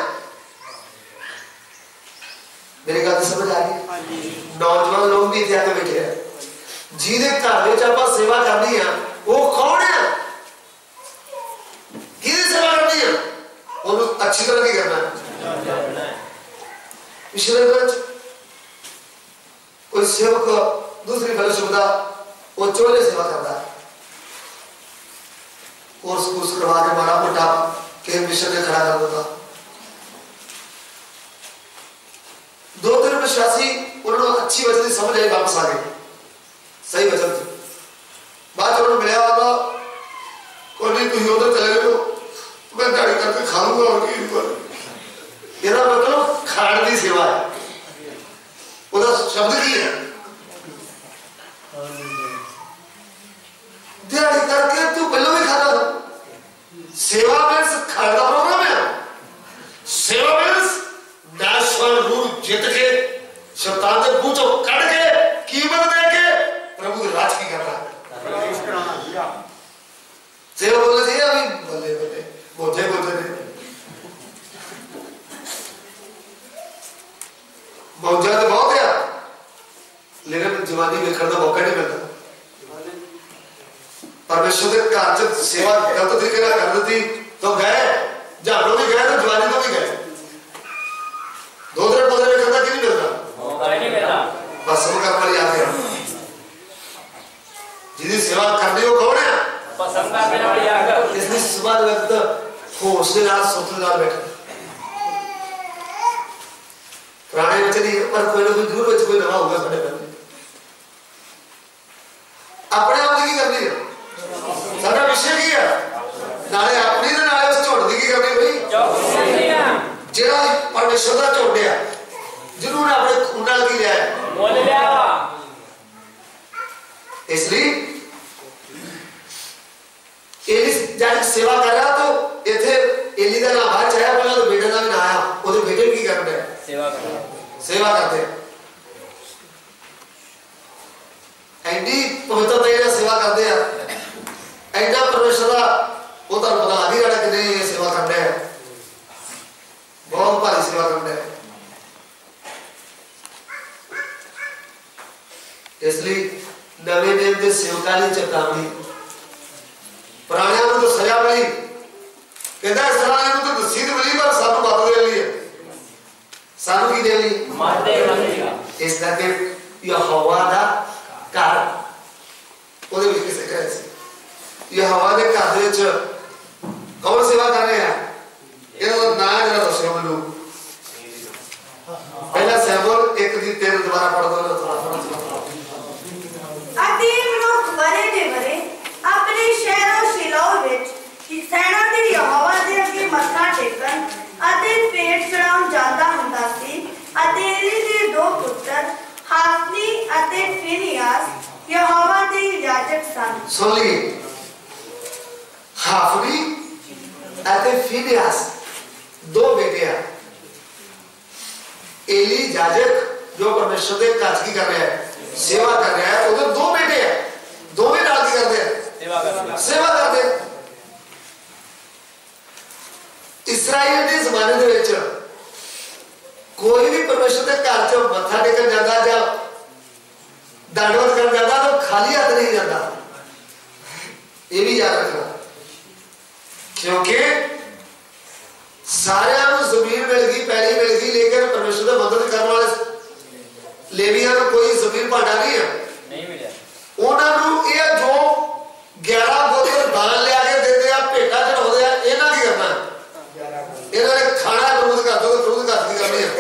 मेरी गल समझ आ रही है? नौजवान लोग भी इत्थे आके बैठे हैं, जिहदे घर विच आपां सेवा करनी है वो कौन है? किहदी सेवा करनी है? उन्हें अच्छी तरह की करना है। पिछले दिन कोई सेवक दूसरी फेलोशिप का वो चोले सेवा करता है, कोर्स करवा के माड़ा मोटा केम मिशन में खड़ा कर देता। दो दिन विश्वासी उन्होंने अच्छी वचन की समझ आई, वापस आ गए सही वचन थी। बाद उन्होंने मिला होगा कोई नहीं, तुम उधर चले गए, मैं दाढ़ी करके खा लूंगा और मेरा मतलब खाने की सेवा है। उधर शब्द की है दिहाड़ी करके तू पहले भी खाता था। सेवा में खाने का प्रोग्राम है। सेवा में नेशनल रूल जीत के शैतान से पूछो कट के कीमत दे के प्रभु के राज की करना है। सेवा बोलना चाहिए अभी बोले बोले बोझे बोझे मौजा तो बहुत है, लेकिन जवानी में खड़ना मौका नहीं मिलता। परमेश्वर के घर सेवा गलत तरीके से कर दी तो गए, झाड़ो भी गए तो जवानी तो भी गए। दो दिन में करना कि नहीं मिलता, बस सब करने वाली आते हैं। जिसकी सेवा करनी हो कौन है? इसने सुबह वक्त हौसले नाल सुखले नाल बैठे पुराने बच्चे नहीं, पर कोई ना कोई दूर बच्चे कोई नवा होगा साढ़े घर में। अपने आप की करनी है, सारा विषय की है नाले अपनी ते नाले उस झोड़ दी की करनी भाई, जेड़ा परमेश्वर दा झोड़िया जिन्होंने अपने खून नाल की लिया है मोल लिया। इसलिए एली जब सेवा कर रहा तो इथे एली का नाम बाहर आया, पहले तो बेटे का भी ना आया। ਉਹਦੇ बेटे की कर रहे हैं? सेवा करते हैं। एडी पवित्रता ये सेवा करते हैं, एडा परमेश्वर का वो तो पता आधी रहा कि नहीं ये सेवा करते हैं, बहुत भारी सेवा करते हैं। इसलिए नवे नियम के सेवकां की चेतावनी, पुराने तो सजा मिली, कहता है सराने तो सीध मिली पर सानू बात दे ली है, सानू की दे ली मार दे मारेगा। इस करके यहोवा दा घर ਉਹਦੇ ਵਿੱਚ ਕਿਸੇ ਕਹੇ ਸੀ ਯहोवा ਦੇ ਘਰ ਦੇ ਵਿੱਚ ਕੌਣ ਸੇਵਾ ਕਰ ਰਿਹਾ ਹੈ? ਇਹਦਾ ਨਾਂ ਜਿਹੜਾ ਦੱਸਿਓ ਮੈਨੂੰ। ਪਹਿਲਾ ਸੈਮੂਅਲ 1:13 ਦੁਬਾਰਾ ਪੜ੍ਹ ਦੋ ਥੋੜਾ ਥੋੜਾ। ਅਤੇ ਮਨੁੱਖ ਵਰੇ ਦੇ ਵਰੇ ਆਪਣੇ ਸ਼ਹਿਰੋਂ ਸ਼ਿਲੋਹ ਵਿੱਚ ਸੈਨਾ ਦੇ ਯਹੋਵਾ ਦੇ ਅੱਗੇ ਮੱਥਾ ਟੇਕਣ ਅਤੇ ਭੇਟ ਚੜਾਉਣ ਜਾਂਦਾ ਹੁੰਦਾ ਸੀ। ਅਤੇ ਏਲੀ ਦੇ ਦੋ ਪੁੱਤਰ ਹਾਫਨੀ ਅਤੇ ਫਿਨਿਆਸ यहोवा के याजक सन। सुन ली, हाफनी और फिनियास दो बेटे हैं। एली याजक जो परमेश्वर के काज की कर रहे हैं, सेवा कर रहे हैं, उधर दो बेटे हैं, दोवें नाल की करते हैं, सेवा करते हैं। इस्राएल के जमाने दे विच कोई भी परमेश्वर के घर च मत्था टेकन जाता या दंडवत कर जाता तो खाली हाथ नहीं जाता, ये भी याद रखना। क्योंकि सारे जमीन मिल गई, पैली मिल गई, लेकिन परमेश्वर की मदद करने वाले लेवियां को कोई जमीन भांडा नहीं है, नहीं मिला। उन्होंने ये जो 11 गोत्र दान लिया के देते हैं, भेटा चढ़ाते हैं, इन्होंने की करना है? इन्होंने खाना प्रभु का दो, प्रभु का की करनी है।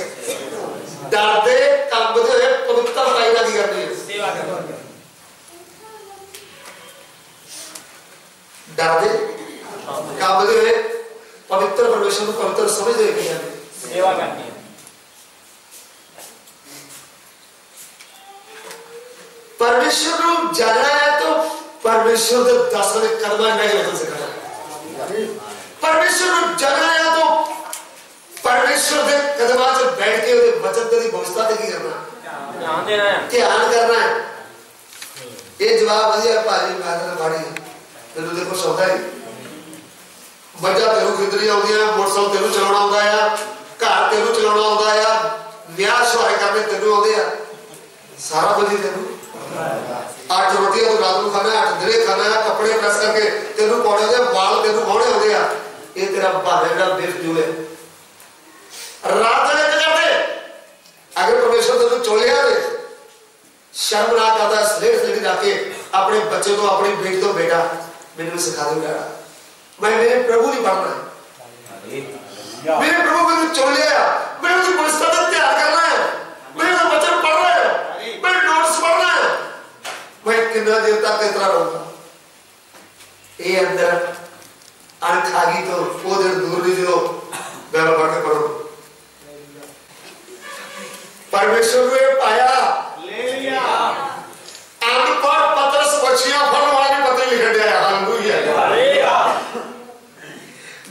डरते कंबदे हुए पवित्रता की करनी है। जानना है तो परमेश्वर के 10 कदम में वचन सिखाना। परमेश्वर को जानना है तो परमेश्वर के कदम से बैठ के वचन की भविष्यता की करना, ध्यान करना है। ये जवाब वधिया भाजी मैं माड़ी तेन देखो सौदा ही मजा तेरू खरीदनी आउंदी है, मोटरसाइकिल तेरू चलाना आउंदा है, घर तेरू चलाना आउंदा है, ब्याह शुहारे करने तेरू आउंदे आ, सारा कुछ ही तेरू। 8 रोटियां तू रात को खाना है, 8 दिने खाना है, कपड़े प्रेस करके तेरू पाने दे, बाल तेरू धोने आउंदे आ। ये तेरा भावे दा बेफजूल है। रात में क्या करते अगर परमेश्वर तेरू चोलिया दे शर्म ना करता स्लेट लेके जाके अपने बच्चे को अपनी बेटी को बेटा मैंने सिखा दो बेटा मैं मेरे प्रभु नहीं पढ़ना है, मेरे प्रभु को तो चुन लिया, मैं उसकी पुस्तक तैयार करना है, मैं उसका वचन पढ़ना है, मैं नोट्स पढ़ना है, मैं कितना देर तक इतना रहूंगा। ये अंदर अनख आ गई तो वो देर दूर नहीं जो बैल पढ़ के पढ़ो। परमेश्वर ने पाया ले लिया अनपढ़ पत्रस बच्चियां फल वाली पत्री लिख दिया है। हालेलुया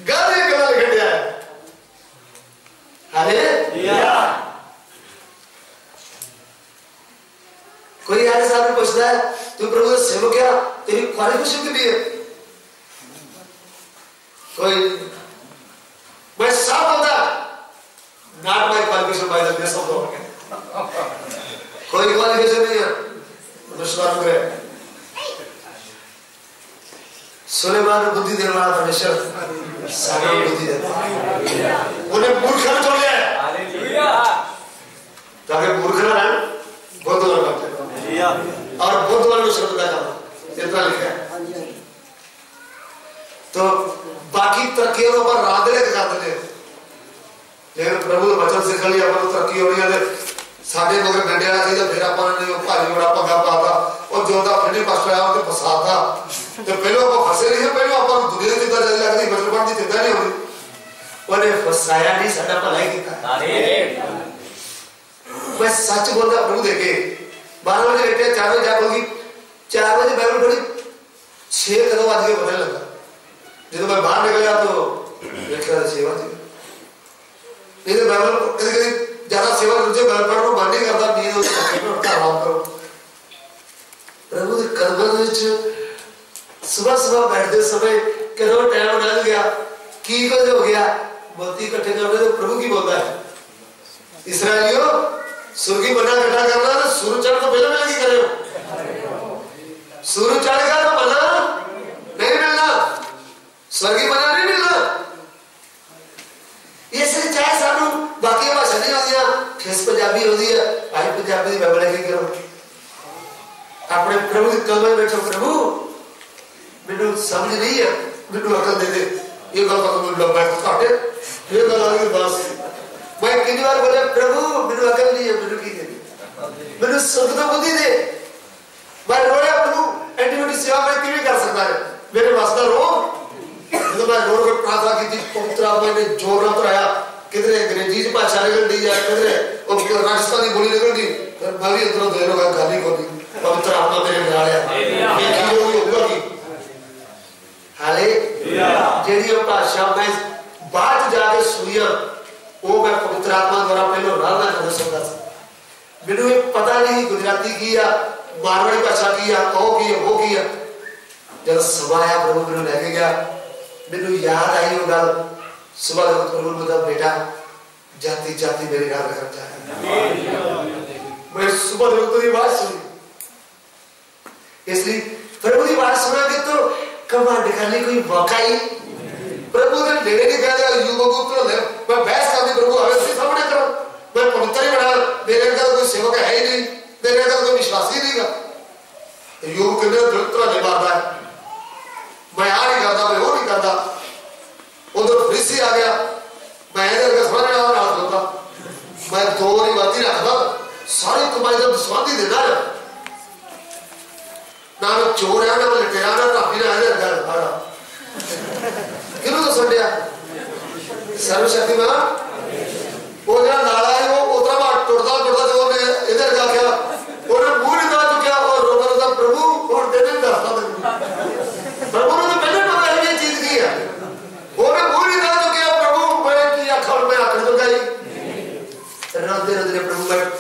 गधे गला लिख दिया है। हालेलुया कोई आगे साहब पूछता है तू प्रभु का सेवक क्या तेरी क्वालिफिकेशन कितनी है? कोई मैं साफ होता not my qualification by the grace of God, कोई क्वालिफिकेशन नहीं है। विश्वास करें सुलेमान को बुद्धि देने वाला परमेश्वर सारा बुद्धि देता है। उन्हें मूर्ख न छोड़ दिया है। हालेलुया ताकि मूर्ख न रहे बुद्धिमान बनते और बुद्धिमान को शब्द का काम इतना लिखा है। तो बाकी तरक्कियों पर राधे के करते थे लेकिन प्रभु वचन सिख लिया पर तरक्की हो रही है साडे मगर डंडिया चाहिए फिर अपन ने भारी बड़ा पगा पाता और जोदा फिर पास आया तो फसादा तो पहले वो फसे नहीं है, पहले अपन दुनिया की चिंता चली लगती बचपन की चिंता नहीं होती ओने फसाया नहीं साडा भलाई कीता। अरे मैं सच बोलता प्रभु देखे 12 बजे लेटे 4 बजे जाग होगी 4 बजे बाइबल पढ़ी 6 कदम आज के पता लगा जब मैं बाहर निकला तो देखा सेवा थी नहीं तो बाइबल कभी ज्यादा सेवा मुझे बाइबल पढ़ने को मन नहीं करता नींद होती है आराम करो। प्रभु के कदमों में सुबह सुबह बैठते समय करो टाइम निकल गया की कुछ हो गया मोती इकट्ठे करने तो प्रभु की बोलता है इस्राएलियों सुर्गी बना इकट्ठा करना तो सूरज चढ़ तो पहले मिलेगी करे सूरज चढ़ेगा तो बना नहीं मिलना स्वर्गी बना नहीं मिलना। ये सिर्फ चाहे सानू बाकी भाषा नहीं होती है ठेस पंजाबी होती है आई पंजाबी की बाइबल लिखी करो अपने प्रभु के कदम में बैठो प्रभु मैंने समझ नहीं है मैंने अकल दे दे ये गल का मुझे लग बैठ काटे ये गल आ गई बस मैं कितनी बार बोले प्रभु मैंने अकल नहीं है मैंने की दे मैंने सुख तो बुद्धि दे मैं रोया प्रभु एंटीबायोटिक सेवा में क्यों कर सकता है मेरे वास्ता रो जब मैं रो के प्रार्थना की थी पवित्र आत्मा ने जोर ना कराया किधरे अंग्रेजी भाषा निकल दी या किधरे और राजस्थानी बोली निकल दी फिर मैं भी अंदर दे रहा गाली को दी पवित्र आत्मा मेरे में आया ये की होगी की हालेलुया जेडी भाषा में बाद जाके सुनिया वो मैं पवित्र आत्मा द्वारा पहले राधा कर सकता था मेनू ये पता नहीं गुजराती की या मारवाड़ी भाषा की या वो की जब समाया प्रभु मेनू लेके गया मेनू याद आई वो गल सुबह जब प्रभु ने बोला बेटा जाती जाती मेरे घर करता है मैं सुबह जब तेरी आवाज सुनी इसलिए प्रभु की आवाज सुना के तो कमांड करने कोई मौका ही प्रभु ने लेने नहीं कहा युवक को मैं बहस करनी प्रभु हमें से सामने करो मैं पवित्र ही बना मेरे अंदर कोई सेवक है ही नहीं मेरे अंदर कोई विश्वास ही नहीं का युवक ने दुर्तरा नहीं मारता है मैं आ नहीं करता मैं वो नहीं करता उधर फरीसी आ गया मैं इधर का समझ रहा हूँ हाथ होता मैं 2 बाती रखता सारी कमाई जब स्वादी देना है ना मैं चोर है ना मैं लटेरा ना राफी ना है घर मारा किन्हों तो सुन सर्वशक्तिमान वो जरा नाला है वो उतना बार टुटता टुटता जो ने इधर जाके उन्हें मुंह निकाल चुका और रोता रोता प्रभु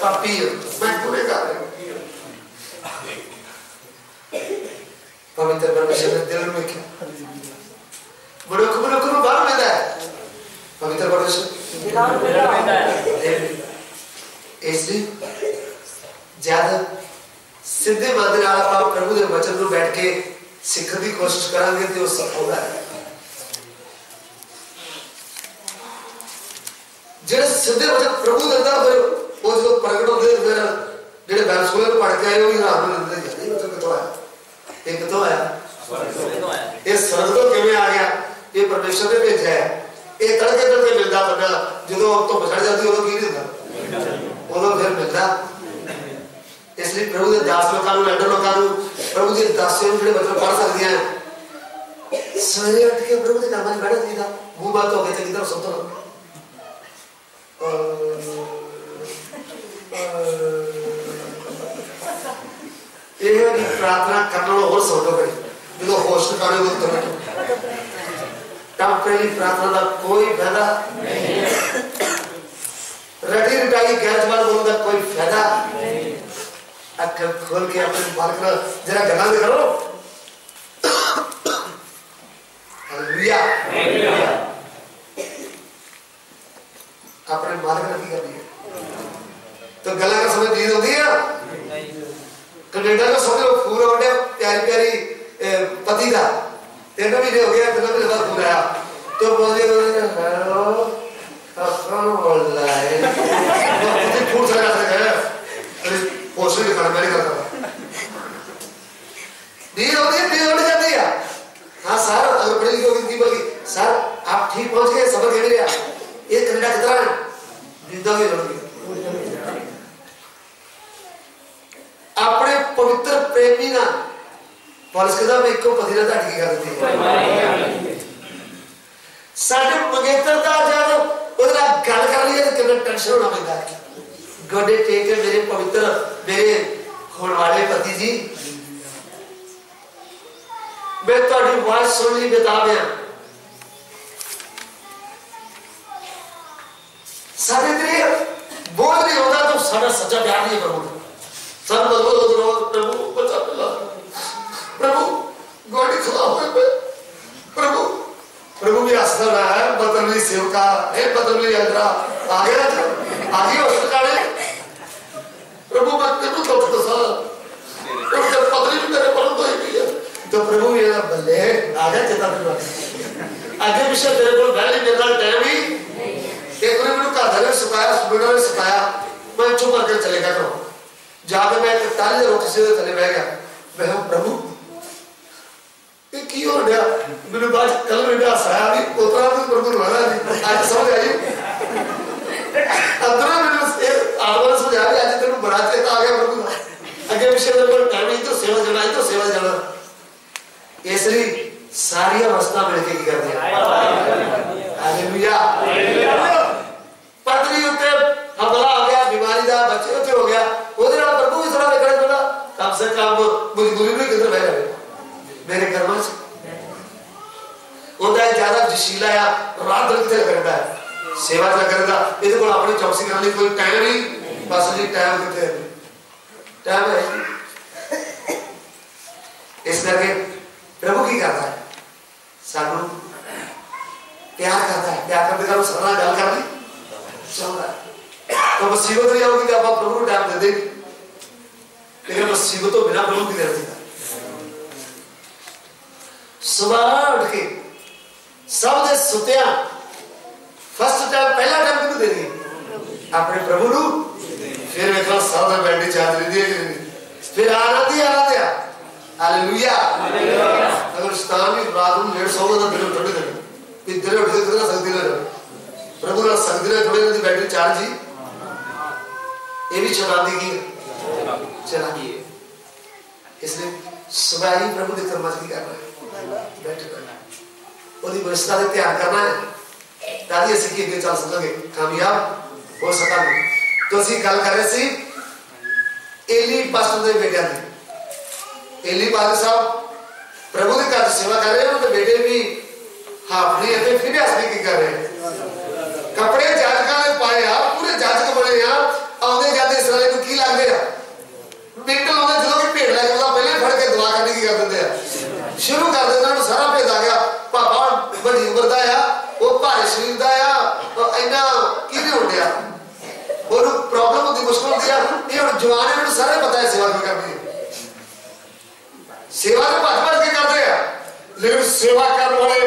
पापी हूं, मैं गुनहगार हूं। पवित्र परमेश्वर ने दिल में क्या मनुख को बाहर मिलता है, पवित्र परमेश्वर इसलिए ज्यादा सीधे मन नाल आप प्रभु के वचन में बैठ के सीखने की कोशिश करांगे तो सफल है। जेड़े सीधे वचन प्रभु देता फिर वो जो प्रकट होते फिर जेड़े बैल स्कूल में पढ़ के आए हो हैरान हो जाते हैं, ये वचन कितों आया, ये कितों आया, ये स्वर्ग तो किवें आ गया, ये परमेश्वर ने भेजा है। ये तड़के तड़के मिलता बंदा जो तो पछड़ जाती उदों की नहीं होता, उदों फिर मिलता। इसलिए प्रभु के दास लोगों को लैंडर लोगों को प्रभु के दासियों जो वचन पढ़ सकती हैं सवेरे उठ के प्रभु के नाम में बैठ नहीं था मुंह बात हो गई थी किधर सुनते हो ये प्रार्थना करना और सोचो भाई जो होश करे वो तो टेम्परेरी प्रार्थना का कोई फायदा नहीं, रटी रटाई गैर जबान बोलने का कोई फायदा नहीं। अक्ल खोल के अपने मालिक ना जरा गला में करो, हालेलुया, अपने मालिक ने की करनी है। तो गला का समय नींद होती है, कनेडा का समय पूरा हो गया प्यारी प्यारी पति का 3 महीने हो गया, 3 महीने बाद पूरा आया तो बोले हेलो कौन बोल रहा है, तो फूट चला सकता है पोषण के खाना मैंने करता नींद होती है, नींद उड़ जाती है। हाँ सर अगर पढ़ी लिखी होगी की बोली सर आप ठीक पहुंच गए, सफर कैसे रहा, ये कनाडा कितना है नींद होगी जरूरी अपने पवित्र प्रेमी ना पॉलिस के साथ एक को पतिना ताड़ी की करती है साढ़े मंगेतर का जानो उधर आप गल कर लिया तो कितना टेंशन होना पड़ता है। गोडे टेक के मेरे पवित्र मेरे होने वाले पति जी मैं थोड़ी आवाज सुन ली बता मैं साढ़े तेरे बोझ नहीं होता तो साढ़ा सच्चा प्यार नहीं करूँगा सब बदलो प्रभु बचा मिला प्रभु गोडी खिला हुए प्रभु प्रभु भी हंसता रहा है बदलवी सेवका है बदलवी अंदरा आ गया अस्पताल प्रभु मैं तेनू तो दसा प्रभु जब पत्नी भी मेरे पर तो ही है तो प्रभु ये बल्ले आ गया चेता फिर आगे विषय तेरे को वैली मेरे नाल टाइम ही एक ने मेनू घर वाले सिखाया स्टूडेंट ने सिखाया मैं चुप करके चलेगा करो जाके मैं एक ताली रोटी से चले बैठ गया मैं प्रभु ये की हो गया मेरे बाद कल मेरे हंसाया भी उतना भी प्रभु रोना नहीं आज समझ आई अंदर मैंने आत्मा समझा भी आज तेरे को बड़ा चेता आ गया प्रभु आगे विषय में टाइम ही तो सेवा जाना इसलिए सारी अवस्था मिलके की करते हैं हालेलुया पत्नी उत्ते हमला आ गया बीमारी दा बच्चे उत्ते हो गया ओदे नाल प्रभु भी थोड़ा वेखना थोड़ा कम से कम मजबूरी में किधर बह जाए मेरे कर्म से ओदा ज्यादा जशीला या रात दिन किथे करता है सेवा क्या करेगा इहदे कोल अपनी चौकसी करने कोई टाइम नहीं बस जी टाइम किथे टाइम है इस करके प्रभु की करता है सानू प्यार करता है प्यार करते का सरना गल कर दी चल रहा है तो मुसीबत नहीं आओगी तो आप प्रभु को टाइम दे देंगे लेकिन मुसीबत तो बिना प्रभु की दे देगा सुबह उठ के सब दे सुतिया फर्स्ट टाइम पहला टाइम किनु दे दी अपने प्रभु नु फिर वेखो सब दा बैठी चाह दी फिर आना दिया हालेलुया अगर स्तान भी रात में लेट सोगा तो दिल थोड़ी देर इधर उठ के कितना सकती ले प्रभु ने सकती ले थोड़ी देर बैटरी चार्ज ही ये भी चला दी चला दी इसलिए सुबह ही प्रभु की कर्मचारी करना है बैठे करना है ओदी व्यवस्था का ध्यान करना है ताकि ऐसे कि आगे चल सकेंगे कामयाब हो सकेंगे तो ਅਸੀਂ ਗੱਲ ਕਰ ਰਹੇ ਸੀ एली पास्टर ਦੇ बेटे ਦੀ एली पास्टर साहब प्रभु के घर सेवा कर रहे हैं उनके बेटे भी हाफली है फिर भी की कर रहे हैं कपड़े जाजका ने पाए आप पूरे जाजक बने आप आने जाते वाले को की लगते हैं मिनट लाते जो भी भेड़ लैके पहले फड़ के दुआ करने की कर देते हैं शुरू कर देते हैं सारा भेद आ गया पापा बड़ी उम्र का आ वो भारे शरीर का आ इन्ना की नहीं उठा और प्रॉब्लम होती मुश्किल होती है ये हम जवान है सारे पता है सेवा की करनी है सेवा तो भज भज के करते हैं लेकिन सेवा करने वाले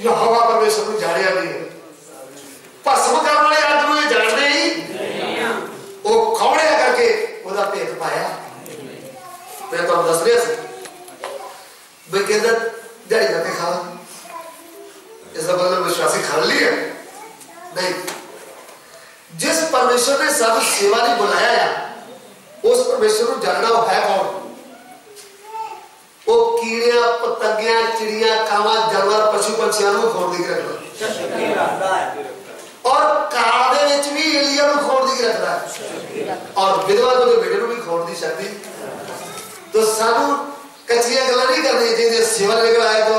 यहोवा परमेश्वर को जानिया नहीं है भस्म करने वाले आदमी को जानते ही वो कौन है करके ਉਹਦਾ ਭੇਤ ਪਾਇਆ मैं तो दस रहा भाई कहता दिहाड़ी करके खा इसका मतलब विश्वासी खा लिया नहीं जिस परमेश्वर ने सारी सेवा नहीं बुलाया है उस परमेश्वर को जानना वो है कौन वो कीड़ियां पतंगियां चिड़ियां कावा जानवर पशु पंछियों को खोड़ दी रखता और काले विच भी एलिया को खोड़ दी रखता है और विधवा को बेटे को भी खोड़ दी सकती तो सानू कच्चियां गल्लां नहीं करनी चाहिए सेवा लेकर आए तो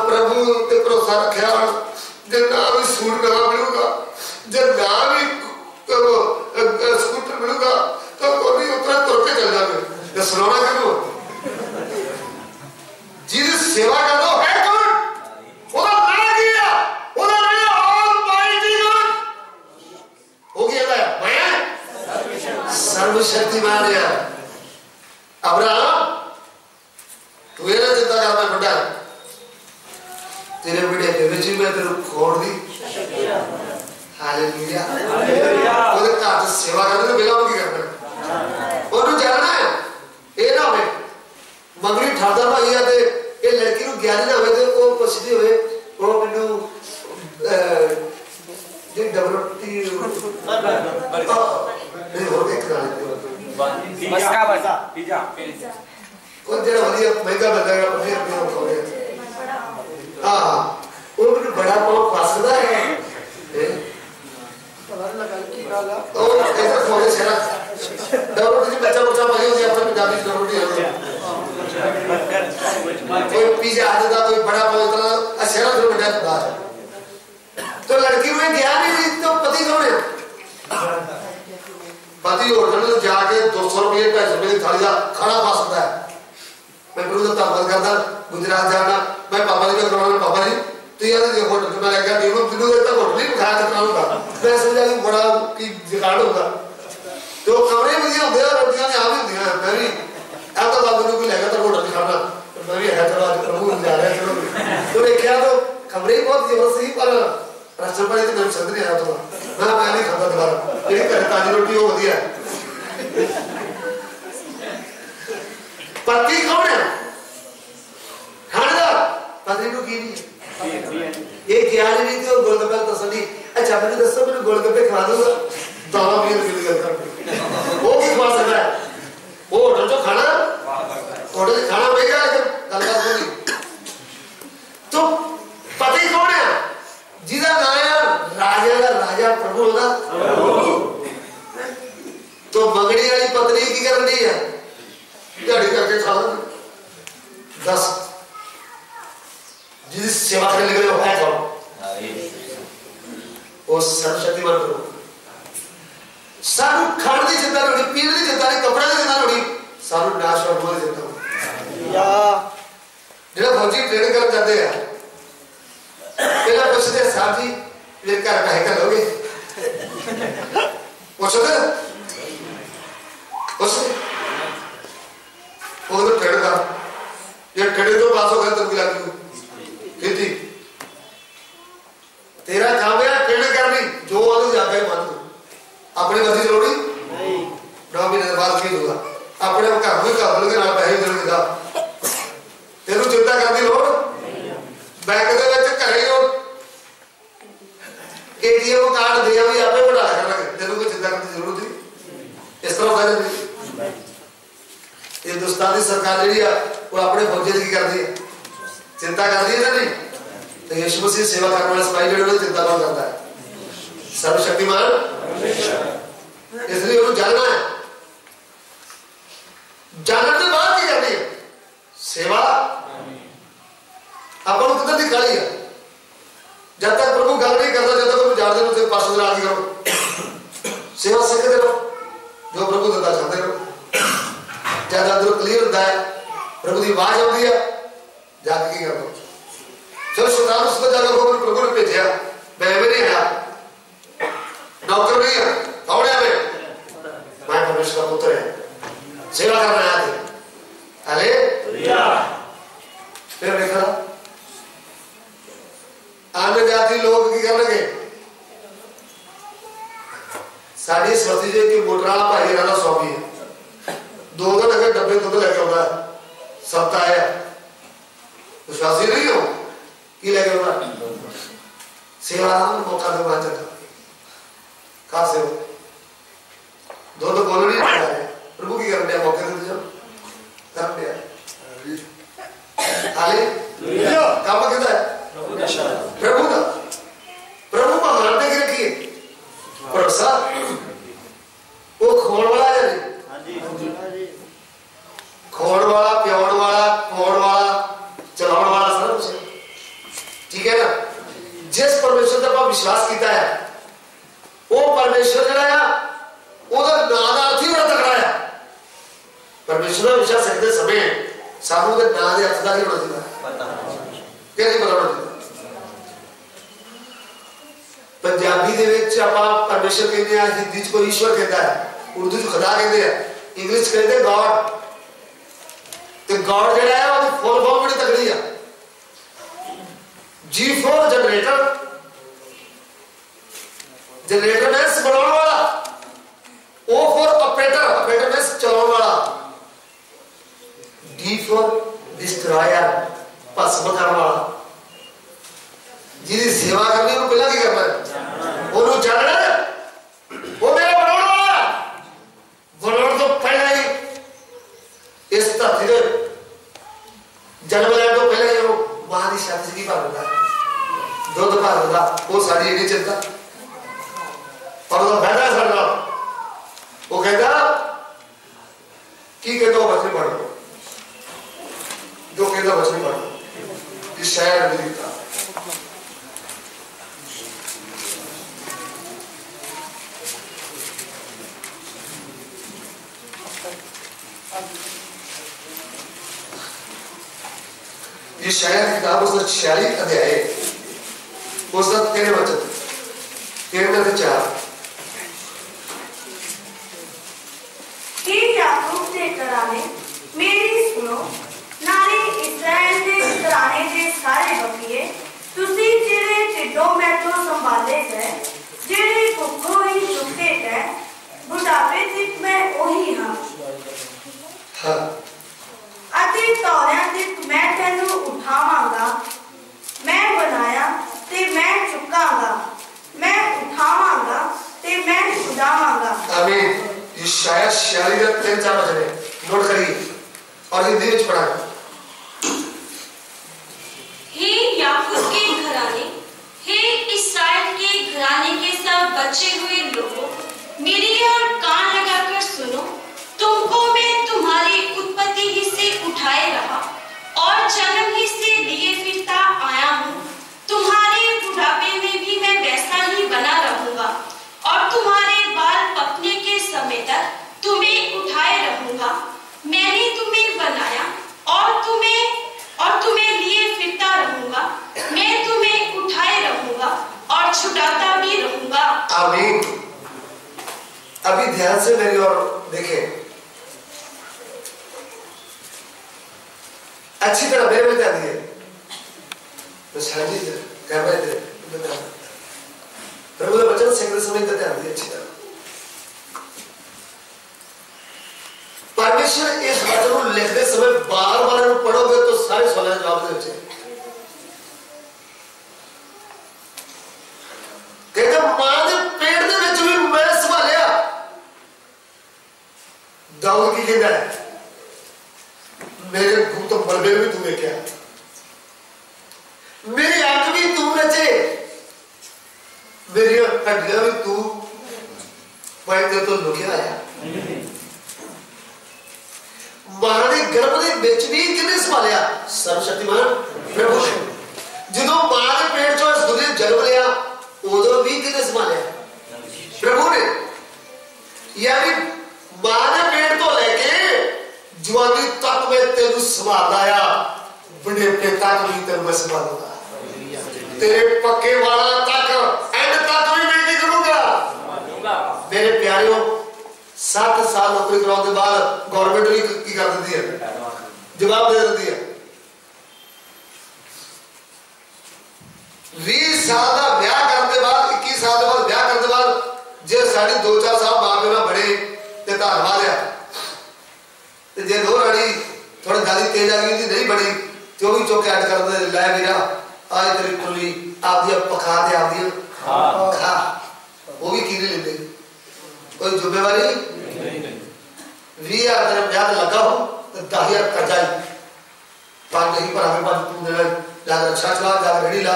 प्रभु ते भरोसा रखा जे ना भी सूट ना मिलूगा जे ना भी स्कूटर मिलूगा तो कोई उतना तुर के चल जाए ये सुनाना क्यों जिस सेवा कर दो है कौन ओदा नाम किया ओदा नाम ऑलमाइटी गॉड हो गया मैं सर्वशक्तिमान है अब्राहम तू ये ना चिंता कर मैं बड़ा तेरे बेटे के विच में तेरे खोड़ दी हालेलुया ओदे घर सेवा करने बेला की करना ओनु जानना है ए ना होवे मंगली ठादा भाई है ते ये लड़की नु ज्ञानी ना होवे ते ओ पुछदी होवे ओ मेनू जे डबलटी नहीं हो के करा बस का बस पिज्जा कौन जेड़ा वधिया महंगा बंदा है 50 रुपए खोले हां वो भी बड़ा पाव फसदा है ओ ऐसा खोले सेरा डबलटी बच्चा बच्चा भाई हो अपने पंजाबी डबलटी कोई पिज्जा आदि का कोई बड़ा पाव इतना सेरा जो बड़ा खुदा तो लड़की में ज्ञान ही नहीं तो पति कौन है पति होटल में जाके 200 रुपए 250 रुपए की थाली का खाना खा सकता है मैं प्रभु का धन्यवाद करता गुजरात जाना मैं पापा जी को करवाना पापा जी तो यार ये होटल में लगा दिनों दिनों तक होटल ही खाया करता हूं मैं समझा कि बड़ा की जुगाड़ होगा तो कमरे में ये होते हैं रोटियां आ भी होती हैं मैं भी अब तो बाबू को लेगा तो होटल खाना मैं भी है तो आज प्रभु जा रहे हैं तो देखा तो कमरे बहुत जबरदस्त ही पर राशन पानी तो मैं समझ नहीं आया तो मैं नहीं खाता दोबारा ये घर ताजी रोटी हो बढ़िया पति कौन है खानेदार पति को की नहीं ये ज्ञान नहीं तो गोलगप्पे तसली अच्छा मैंने दसो मैंने गोलगप्पे खा दूंगा दावा भी मिल गया वो भी खा सकता है वो होटल जो खाना होटल खाना महंगा है गलबात बोली तो पति कौन है जिदा नाया राजा का राजा प्रभु होगा तो मंगनी वाली पत्नी की करनी है दिहाड़ी करके खा 10 जिस सेवा करने के लिए वो है कौन वो सर्वशक्तिमान प्रभु सारू खाने की चिंता नहीं पीने की चिंता नहीं कपड़े की चिंता नहीं सारू नाश और बोल चिंता या जेड़ा फौजी ट्रेनिंग कर जाते हैं पहला पूछते साहब जी मेरे घर का है लोगे पूछते पूछते वो तो ट्रेनिंग का ये ट्रेनिंग तो पास हो गया तुम लगी खेती तेरा काम है ट्रेनिंग करनी जो वाले जाता है मान अपनी मर्जी जरूरी नहीं 9 महीने बाद की होगा अपने घर में कर लोगे ना पैसे देने का तेरू चिंता करनी लोड़ बैंक दे विच घरे ही एटीएम कार्ड दिया भी आपे बढ़ा करना तेरू कोई चिंता करने की जरूरत नहीं इस तरह होता है ये हिंदुस्तानी सरकार जी वो अपने फौजी की कर दी चिंता कर दी है नहीं तो यीशु मसीह सेवा करने वाले सिपाही जो चिंता कौन करता है सर्वशक्तिमान इसलिए उन्हें जानना है जानने के बाद क्या करनी है सेवा अपन किधर निकाली है जब तक प्रभु गल नहीं करता जब तक जान दे पास आदि करो सेवा सीखते रहो जो प्रभु दत्ता चाहते हो ज्यादा अंदर क्लियर होता है प्रभु की आवाज आती है जाके की कर दो जो शैतान उसको जाकर प्रभु ने भेजा मैं नहीं आया नौकर नहीं है कौन है मैं परमेश्वर का पुत्र है सेवा करना आया थे हालेलुया फिर देखा आने जाती लोग की कर लगे साड़ी भतीजे की मोटरा भाई राणा स्वामी है 2 दिन अगर डब्बे दूध लेके आता है सप्ताह है विश्वासी नहीं हो कि लेके आता सेवा मौका दे बात चलता कहा से हो दो तो बोल नहीं रहा है प्रभु की करने मौके दे जो करने हालेलुया काम कितना है प्रभु का प्रभु को मानने की रखिए भरोसा वो खोड़ वाला है नहीं खोड़ वाला प्योड़ वाला खोड़ वाला चलाने वाला सारा कुछ ठीक है ना जिस परमेश्वर पर विश्वास किया है वो परमेश्वर जड़ाया उधर नादा थी बड़ा तगड़ा है परमेश्वर ने विश्वास करते समय सामू के नादे अथदा की बड़ा दिया कैसे बड़ा दिया पंजाबी दे विच आपां परमेश्वर कहते हैं हिंदी च कोई ईश्वर कहता है उर्दू च खुदा कहते हैं इंग्लिश कहते हैं गॉड ते गॉड जेड़ा है वो फुल फॉर्म बड़ी तगड़ी है G for generator generator means बनाने वाला O for operator operator means चलाने वाला डी फॉर डिस्ट्रॉयर भस्म करने वाला जिसकी सेवा करनी है पहला क्या करना है वो जानना है वो मेरा बनाने वाला बनाने तो पहले ही इस धरती से जन्म लेने तो पहले ही वो मां की शादी की बात होता है दुध भर होता वो साड़ी नहीं चिंता और वो बैठा साढ़ा वो कहता की कहता बचने पड़ो जो कहता बचने पड़ो इस शहर में दिखता ये शायद किताब उसका 46 अध्याय उसका 13 वचन 13 से 4 हे याकूब दे घराने मेरी सुनो नाले इस्राएल दे घराने दे सारे बकिए तुसी जेड़े टिड्डों मैथों संभाले गए जेड़े भुखों ही चुके गए बुढ़ापे तक मैं ओही हां हां अति तौलिया तक मैं तेनू उठावांगा मैं बनाया ते मैं चुकांगा मैं उठावांगा ते मैं छुड़ावांगा आमीन ये शायद 46 का 3-4 वचन है नोट करिए और हिंदी में पढ़ा हे याकूब के घराने हे इस्राएल के घराने के सब बचे हुए लोगों मेरी ओर कान लगाकर सुनो तुमको मैं तुम्हारी उत्पत्ति ही से उठाए रहा और जन्म ही से लिए फिरता आया हूँ तुम्हारे बुढ़ापे में भी मैं वैसा ही बना रहूंगा और तुम्हारे बाल पकने के समय तक तुम्हें उठाए रहूंगा मैंने तुम्हें बनाया और तुम्हें लिए फिरता रहूंगा मैं तुम्हें उठाए रहूंगा और छुड़ाता भी रहूंगा आमीन अभी ध्यान से मेरी ओर देखें अच्छी तरह मेरे में ध्यान दिए तो शादी कर रहे थे प्रभु के वचन से समय का ध्यान दिए अच्छी तरह परमेश्वर इस वचन को लिखते समय बार-बार पढ़ोगे तो सारे सवालों के जवाब दे कहते मां के पेट दे विच भी मैं संभालिया दाऊद की कहता है मेरे गुप्त बलबे भी तू देखा मेरी आंख भी तू रचे मेरी हड्डियां भी तू पैदे तो लुकिया आया मां गर्भ के बिच भी किने संभालिया सर्वशक्तिमान प्रभु ने जो मां के पेट चो इस दुनिया जन्म लिया उदो भी किने संभालिया प्रभु ने यानी मां तेनू संभालदा आ बुढ़ेपे तक भी तेनू मैं संभालूंगा तेरे पक्के वाला तक एंड तक भी मैं नहीं करूंगा मेरे प्यारियों 7 साल नौकरी कराने के बाद गवर्नमेंट भी की कर देती है जवाब दे देती है 20 साल का ब्याह करने के बाद 21 साल के बाद ब्याह करने के बाद जे साड़ी 2-4 साल मां प्यो ना बड़े ते धन्नवाद है ते जे दो राड़ी थोड़ी गाली तेज आ गई नहीं बड़ी तो भी चौके ऐड कर दे लै मेरा आज तेरी कुली आपदी पका दे आपदी खा वो भी कीने लेते कोई जिम्मेवारी 20,000 तेरे ब्याह लगा हो तो 10,000 कर्जा पांच नहीं पर हमें पांच तू दे जाकर अच्छा चला जाकर रेडी ला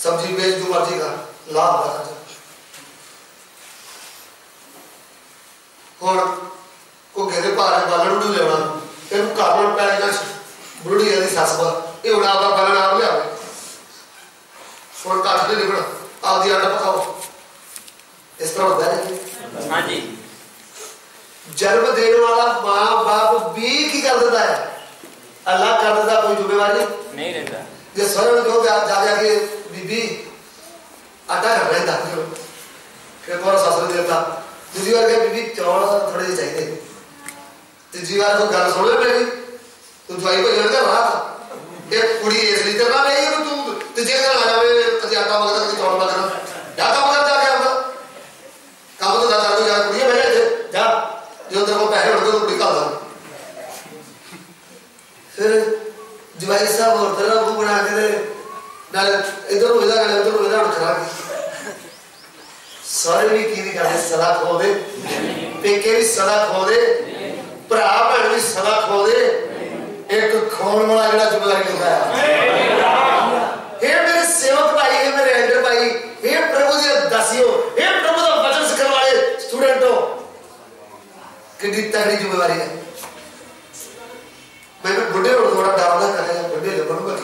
सब्जी बेच जो मर्जी का लाभ होगा और को कहते पारे बालन उड़ लेना तेन घर में पैर बुढ़ी आदि सस पर ये उड़ा आपका बालन आप ले आवे और काट नहीं निकलना आप दी आटा पकाओ इस तरह होता है हाँ जी जन्म देने वाला माँ बाप भी की कर देता है अल्लाह कर देता कोई जिम्मेवारी नहीं रहता ये स्वर्ण जो जा जाके बीबी आटा कर रहे दादी लोग के तोरा सासरे देता दूसरी बार के बीबी चौड़ थोड़े ही चाहिए तीसरी बार को गल सुन ले मेरी तू ज्वाई को जड़ कर रहा था एक कुड़ी इसलिए तेरा नहीं है तू तुझे घर आ जावे कभी आटा मगर कभी चौड़ मगर जाता मगर जाके आता काम तो दादा को जा कुड़ी बैठे थे जा जो तेरे को पैसे उड़ के कुड़ी का था फिर जवाई साहब और तेरा वो बना के नाल इधर उधर गए उधर उधर खड़ा सारे भी की नहीं करते सदा खो दे पेके भी सदा खो दे भरा भैन भी सदा खो दे एक खोन वाला जड़ा जिम्मेदारी होता है हे मेरे सेवक भाई हे मेरे एल्डर भाई हे प्रभु जी दासियों हे प्रभु का वचन सिखाने वाले स्टूडेंटों कितनी तगड़ी जिम्मेदारी है मैं बुढ़े और थोड़ा डरना कर बुढ़े बनूंगा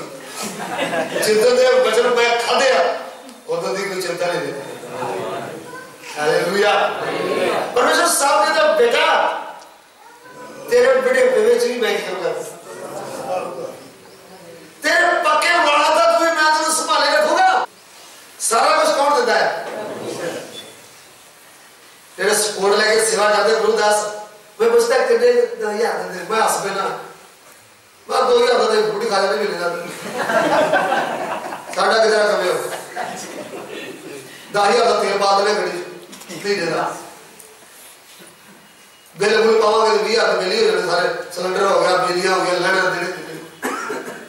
चिंता दे वचन मैं खा दिया उधर दी कोई चिंता नहीं देता हालेलुया परमेश्वर साहब ने तो बेटा तेरे बेटे विवेच भी मैं करूंगा तेरे पक्के वाला था तू मैं तुझे संभाले रखूंगा सारा कुछ कौन देता है तेरे सपोर्ट लेके सेवा करते गुरुदास मैं पूछता कितने यार मैं हंस पे ना मैं 2,000 का फूटी खा लेने मिलेगा साढ़ा कितना कमे हो 10,000 का तेल बाद में घड़ी नहीं देना बिल्कुल पाओगे 20,000 मिली हो सारे सिलेंडर हो गया बिजलियां हो गया लैंडर देने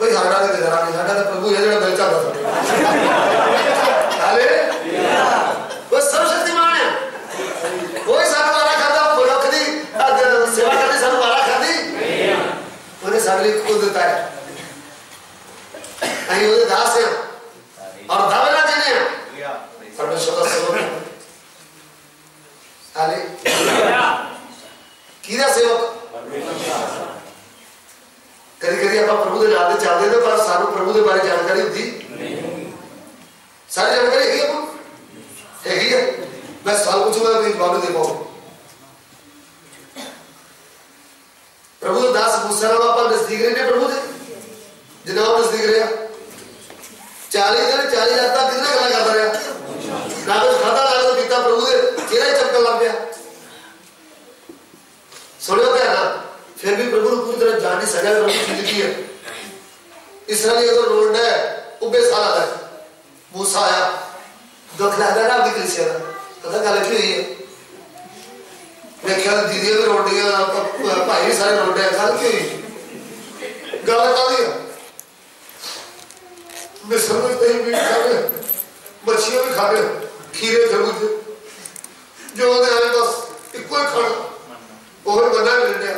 भाई साढ़ा के देना नहीं साढ़ा तो प्रभु है जो दिल चाहता हाले वो सर्वशक्तिमान है कोई साथ वाला खाता बोलो कभी सेवा करने साथ वाला खाती उन्हें सारे को देता है नहीं उन्हें दास है और दावे ना देने हैं परमेश्वर का सेवक हाले किरा सेवक कभी आप प्रभु के नाम से चलते थे पर सानू प्रभु के बारे जानकारी होती सारी जानकारी है मैं सवाल पूछूंगा तो जवाब दे पाऊं प्रभु दास मूसा आप नजदीक रहे प्रभु दे जनाब नजदीक रहा 40 दिन 40 रात तक कितना गला करता रहा ना कुछ खाता ना कुछ पीता प्रभु दे चेहरा ही चमकन लग गया सुनियो क्या ना फिर भी प्रभु पूरी तरह जान नहीं सका प्रभु जिंदगी है इसराइल अगर रोड है उबे साल आता है मूसा आया दुख लगता है ना आपकी कलिसिया का पता गल की हुई है मैं ख्याल दीदी भी रोटियां भाई भी सारे रोटे गल की हुई गल का दी मैं समझते ही भी खा रहे मछलियां भी खा रहे खीरे खरबूजे जो आए बस इको ही खाना और बना मिल गया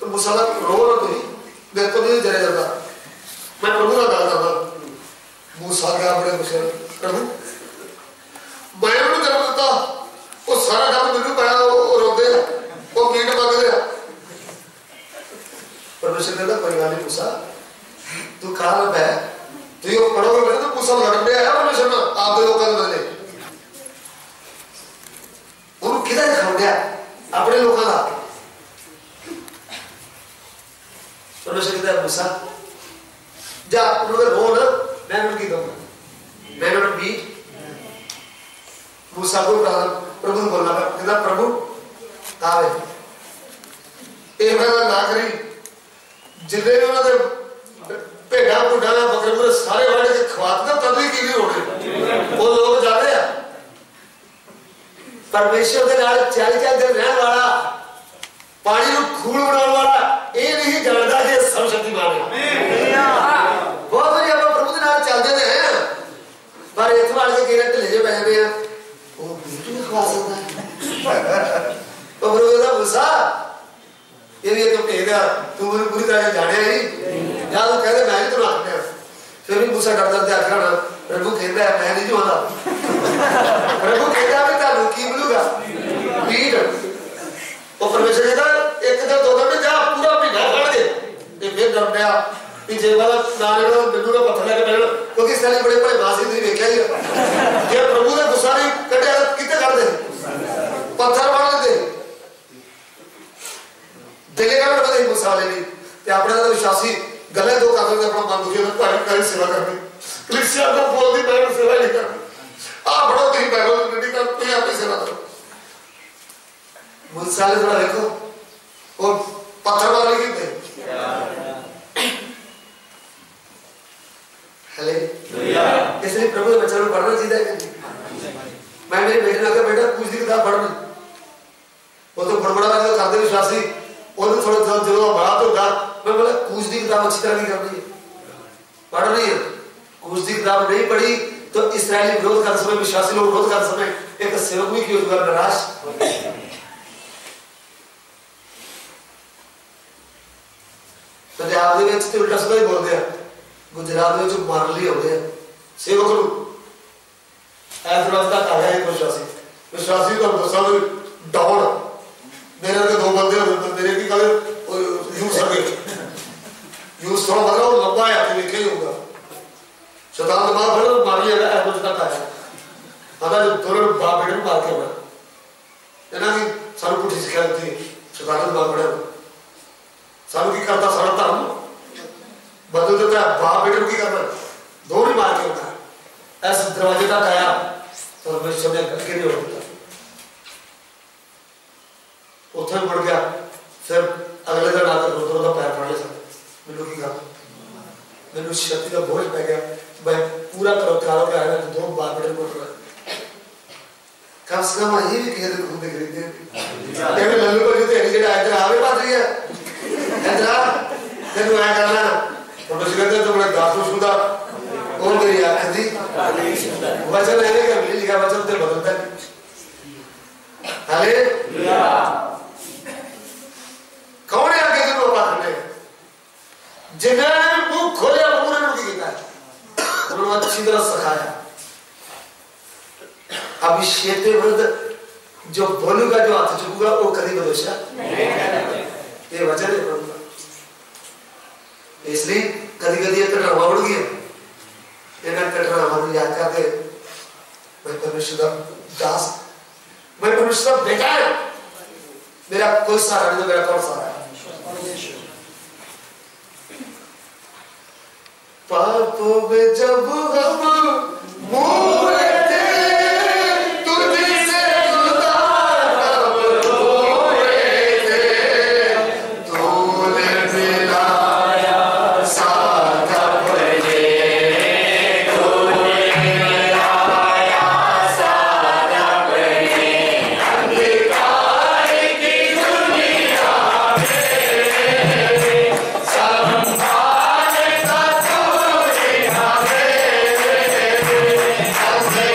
तो मूसा रो रहा तो ही मेरे को नहीं जरा जाता मैं प्रभु का गल करता मूसा क्या बड़े गुस्से प्रभु मैं उन्हें जन्म देता वो सारा काम मैंने पाया वो रोते वो मीट मांगते परमेश्वर कहता कोई गाली मूसा तू खा रहा है तो ये पढ़ोगे मैंने तो मूसा लड़ने आया परमेश्वर ना आप लोगों का बदले उन्होंने किधर खाओ गया अपने लोगों का परमेश्वर कहता है मूसा जा उन्होंने रो ना मैं उनकी दूंगा मैं उन्होंने बीट मूसा को प्रभु ने बोलना कहता प्रभु आवे एक बार ना करी जिले उन्होंने भेड़ा बुढ़ा बकरे बुरे सारे वाले के खवाते तब भी की नहीं होने वो लोग जाते हैं परमेश्वर के नाल 40 दिन रहने वाला पानी को खून बनाने वाला ये नहीं जानता कि सर्वशक्तिमान है बहुत बार आप प्रभु के नाल चलते हैं पर इतने वाले के ढिले जो पैसे हैं वो बीट नहीं खवा सकता तो प्रभु का मूसा ये भी तो कहेगा तू मुझे पूरी तरह जाने ही या तो कहते मैं नहीं तुम आखने फिर भी मूसा डर डर आखना ना प्रभु कहता है मैं नहीं जोड़ा प्रभु कहता है तालू की मिलूगा बीट तो परमेश्वर कहता एक दिन दो दिन में जा पूरा महीना फड़ दे ये फिर डर गया पीछे वाला नाले का बिल्लू का पत्थर लेके बैठा क्योंकि इस तरह बड़े बड़े बासी नहीं देखा ही ये प्रभु ने गुस्सा नहीं कटे कितने कर दे पत्थर मार दे देखेगा ना बताइए मूसा वाले नहीं ते अपने तो विश्वासी गले दो कागज अपना मन दुखी होता है कहीं सेवा करनी क्रिश्चियन को बोल दी मैं सेवा नहीं करनी बड़ो नहीं बैठो नहीं कर कोई अपनी सेवा करो मूसा ने थोड़ा देखो वो पत्थर वाले की थे हालेलुया इसलिए प्रभु के बच्चों को पढ़ना चाहिए मैं मेरे बेटे ने कहा बेटा कुछ दी किताब पढ़ना वो तो बड़बड़ा वाले तो खाते विश्वासी और थोड़ा जो बड़ा तो होगा मैं बोला कुछ दी किताब अच्छी तरह नहीं करनी है पढ़ रही है कुछ दी किताब नहीं पढ़ी तो इस्राएली विरोध करते समय विश्वासी लोग विरोध करते समय एक सेवक भी क्यों होगा निराश पंजाब ਦੇ ਵਿੱਚ ਤੇ ਉਲਟਾ ਸਿੱਧਾ ਹੀ ਬੋਲਦੇ ਆ ਗੁਜਰਾਤ ਦੇ ਵਿੱਚ ਮਾਰ ਲਈ ਹੁੰਦੇ ਆ ਸੇਵਕ ਨੂੰ ਐਸ ਰਸਤਾ ਕਰ ਰਿਹਾ ਹੈ ਵਿਸ਼ਵਾਸੀ ਤੋਂ ਦੱਸਾਂ ਡਾਊਨ मेरे के दो बंदे मेरे की कल यूज कर गए यूज थोड़ा बदला और लंबा है आपने देखे ही होगा शैतान तो मार भर मार लिया है कुछ करता है अगर जो दोनों बाप बेटे मार के बड़ा है ना कि सारू पुठी शिकायत थी शैतान तो मार पड़े सारू की करता सारा धर्म बदल देता है बाप बेटे की करता दोनों ही मार के होता है ऐसे दरवाजे तक आया तो मैं समय करके नहीं होता उठन पड़ गया फिर अगले दिन आकर रोता रोता पैर फाड़ लिया मैनू की गल मैनू शक्ति का बोझ पै गया मैं पूरा करो के आया दो बार बेटे को कम से कम ये भी कह दे घूमते खरीदे कहने लल्लू को जो तेरी जेड़ा इधर आवे बात रही है इधर तेनू आया करना परमेश्वर कहते तो बड़ा दासो शुदा और मेरी आंख दी वचन है कि लिखा वचन ते बदलता है हालेलुया कौन है आगे जो बात करने जिन्हें मुंह खोलिया पूरे ने किया उन्होंने अच्छी तरह सिखाया अभिषेक के विरुद्ध जो बोलूगा जो हाथ चुकूगा वो कभी भरोसा नहीं ये वचन है प्रभु का इसलिए कभी कभी ये कटरा उड़ गया ये ना कटरा हमारे याद करते मैं परमेश्वर दास मैं परमेश्वर बेटा है मेरा कोई सहारा नहीं तो मेरा कौन सहारा है पापों में जब हम मोरे थे तुझसे जुदा हम रोए थे तूने मिलाया साथ अपने तूने मिलाया साथ अपने अंधकार की दुनिया में संभाल का तूने हमें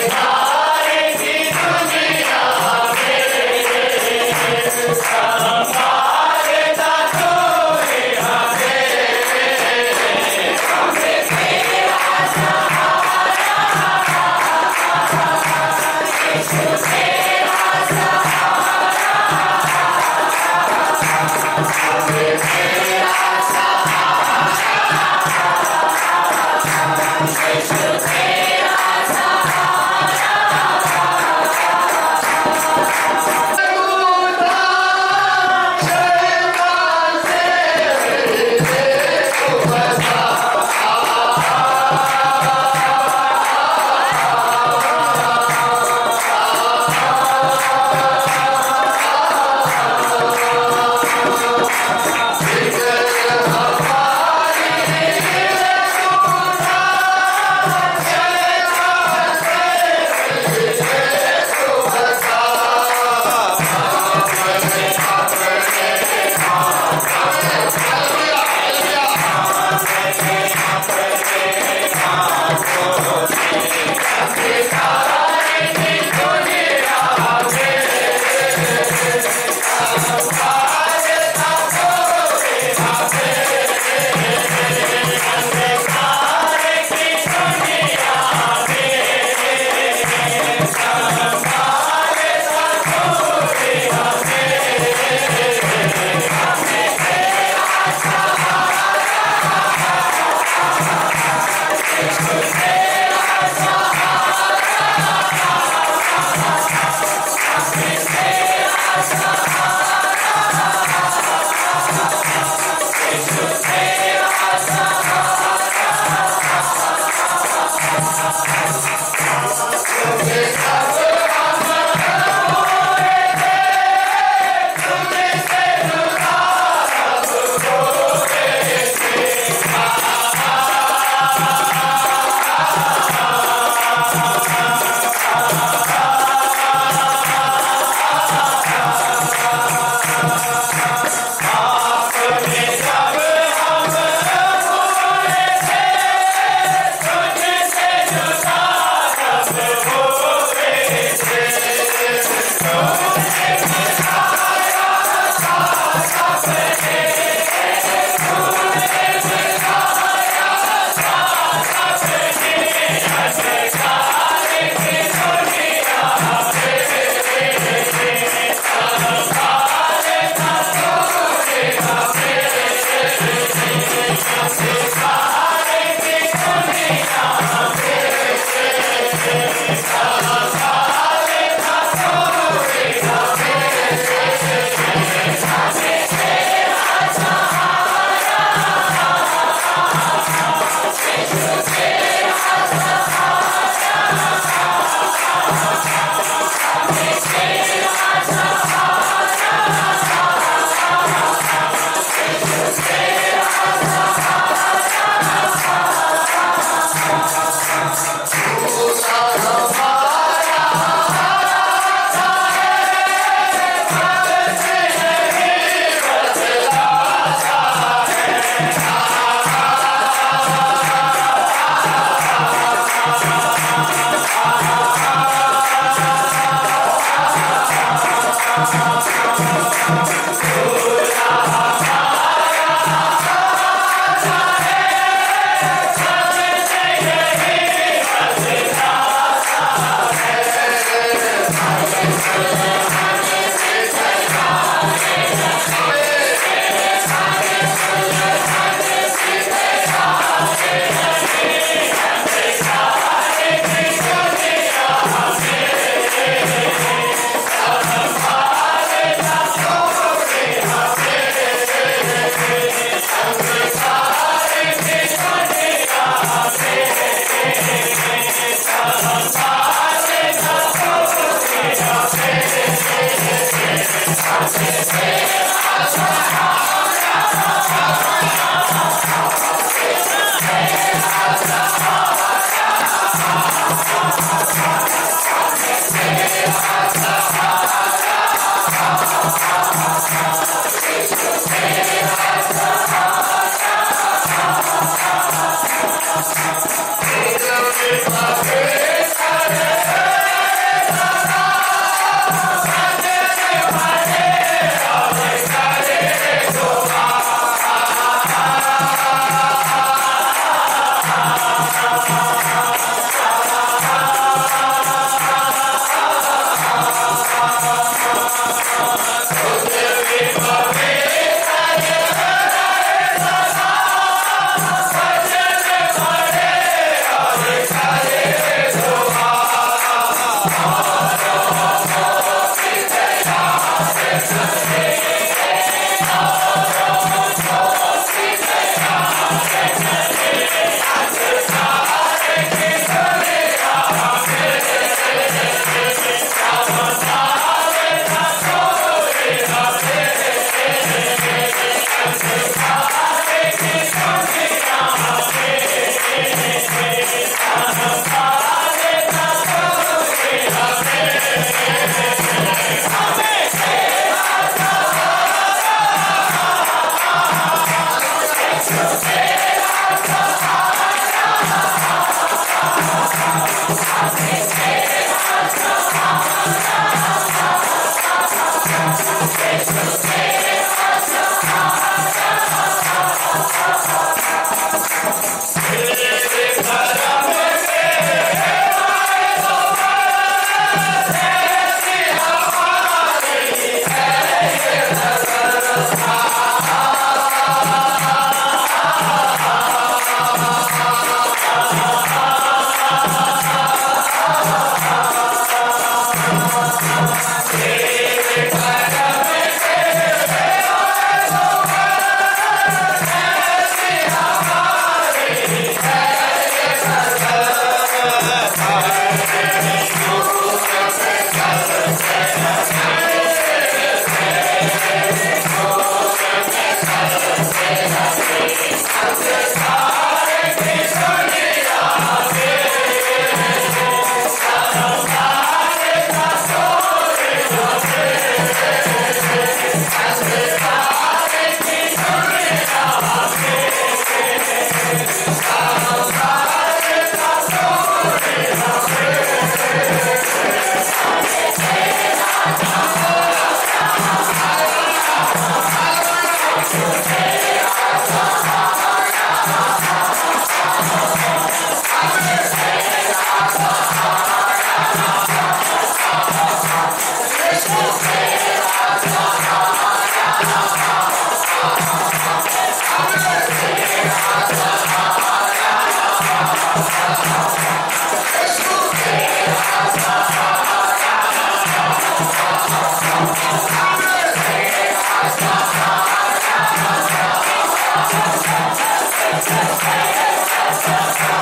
Yes.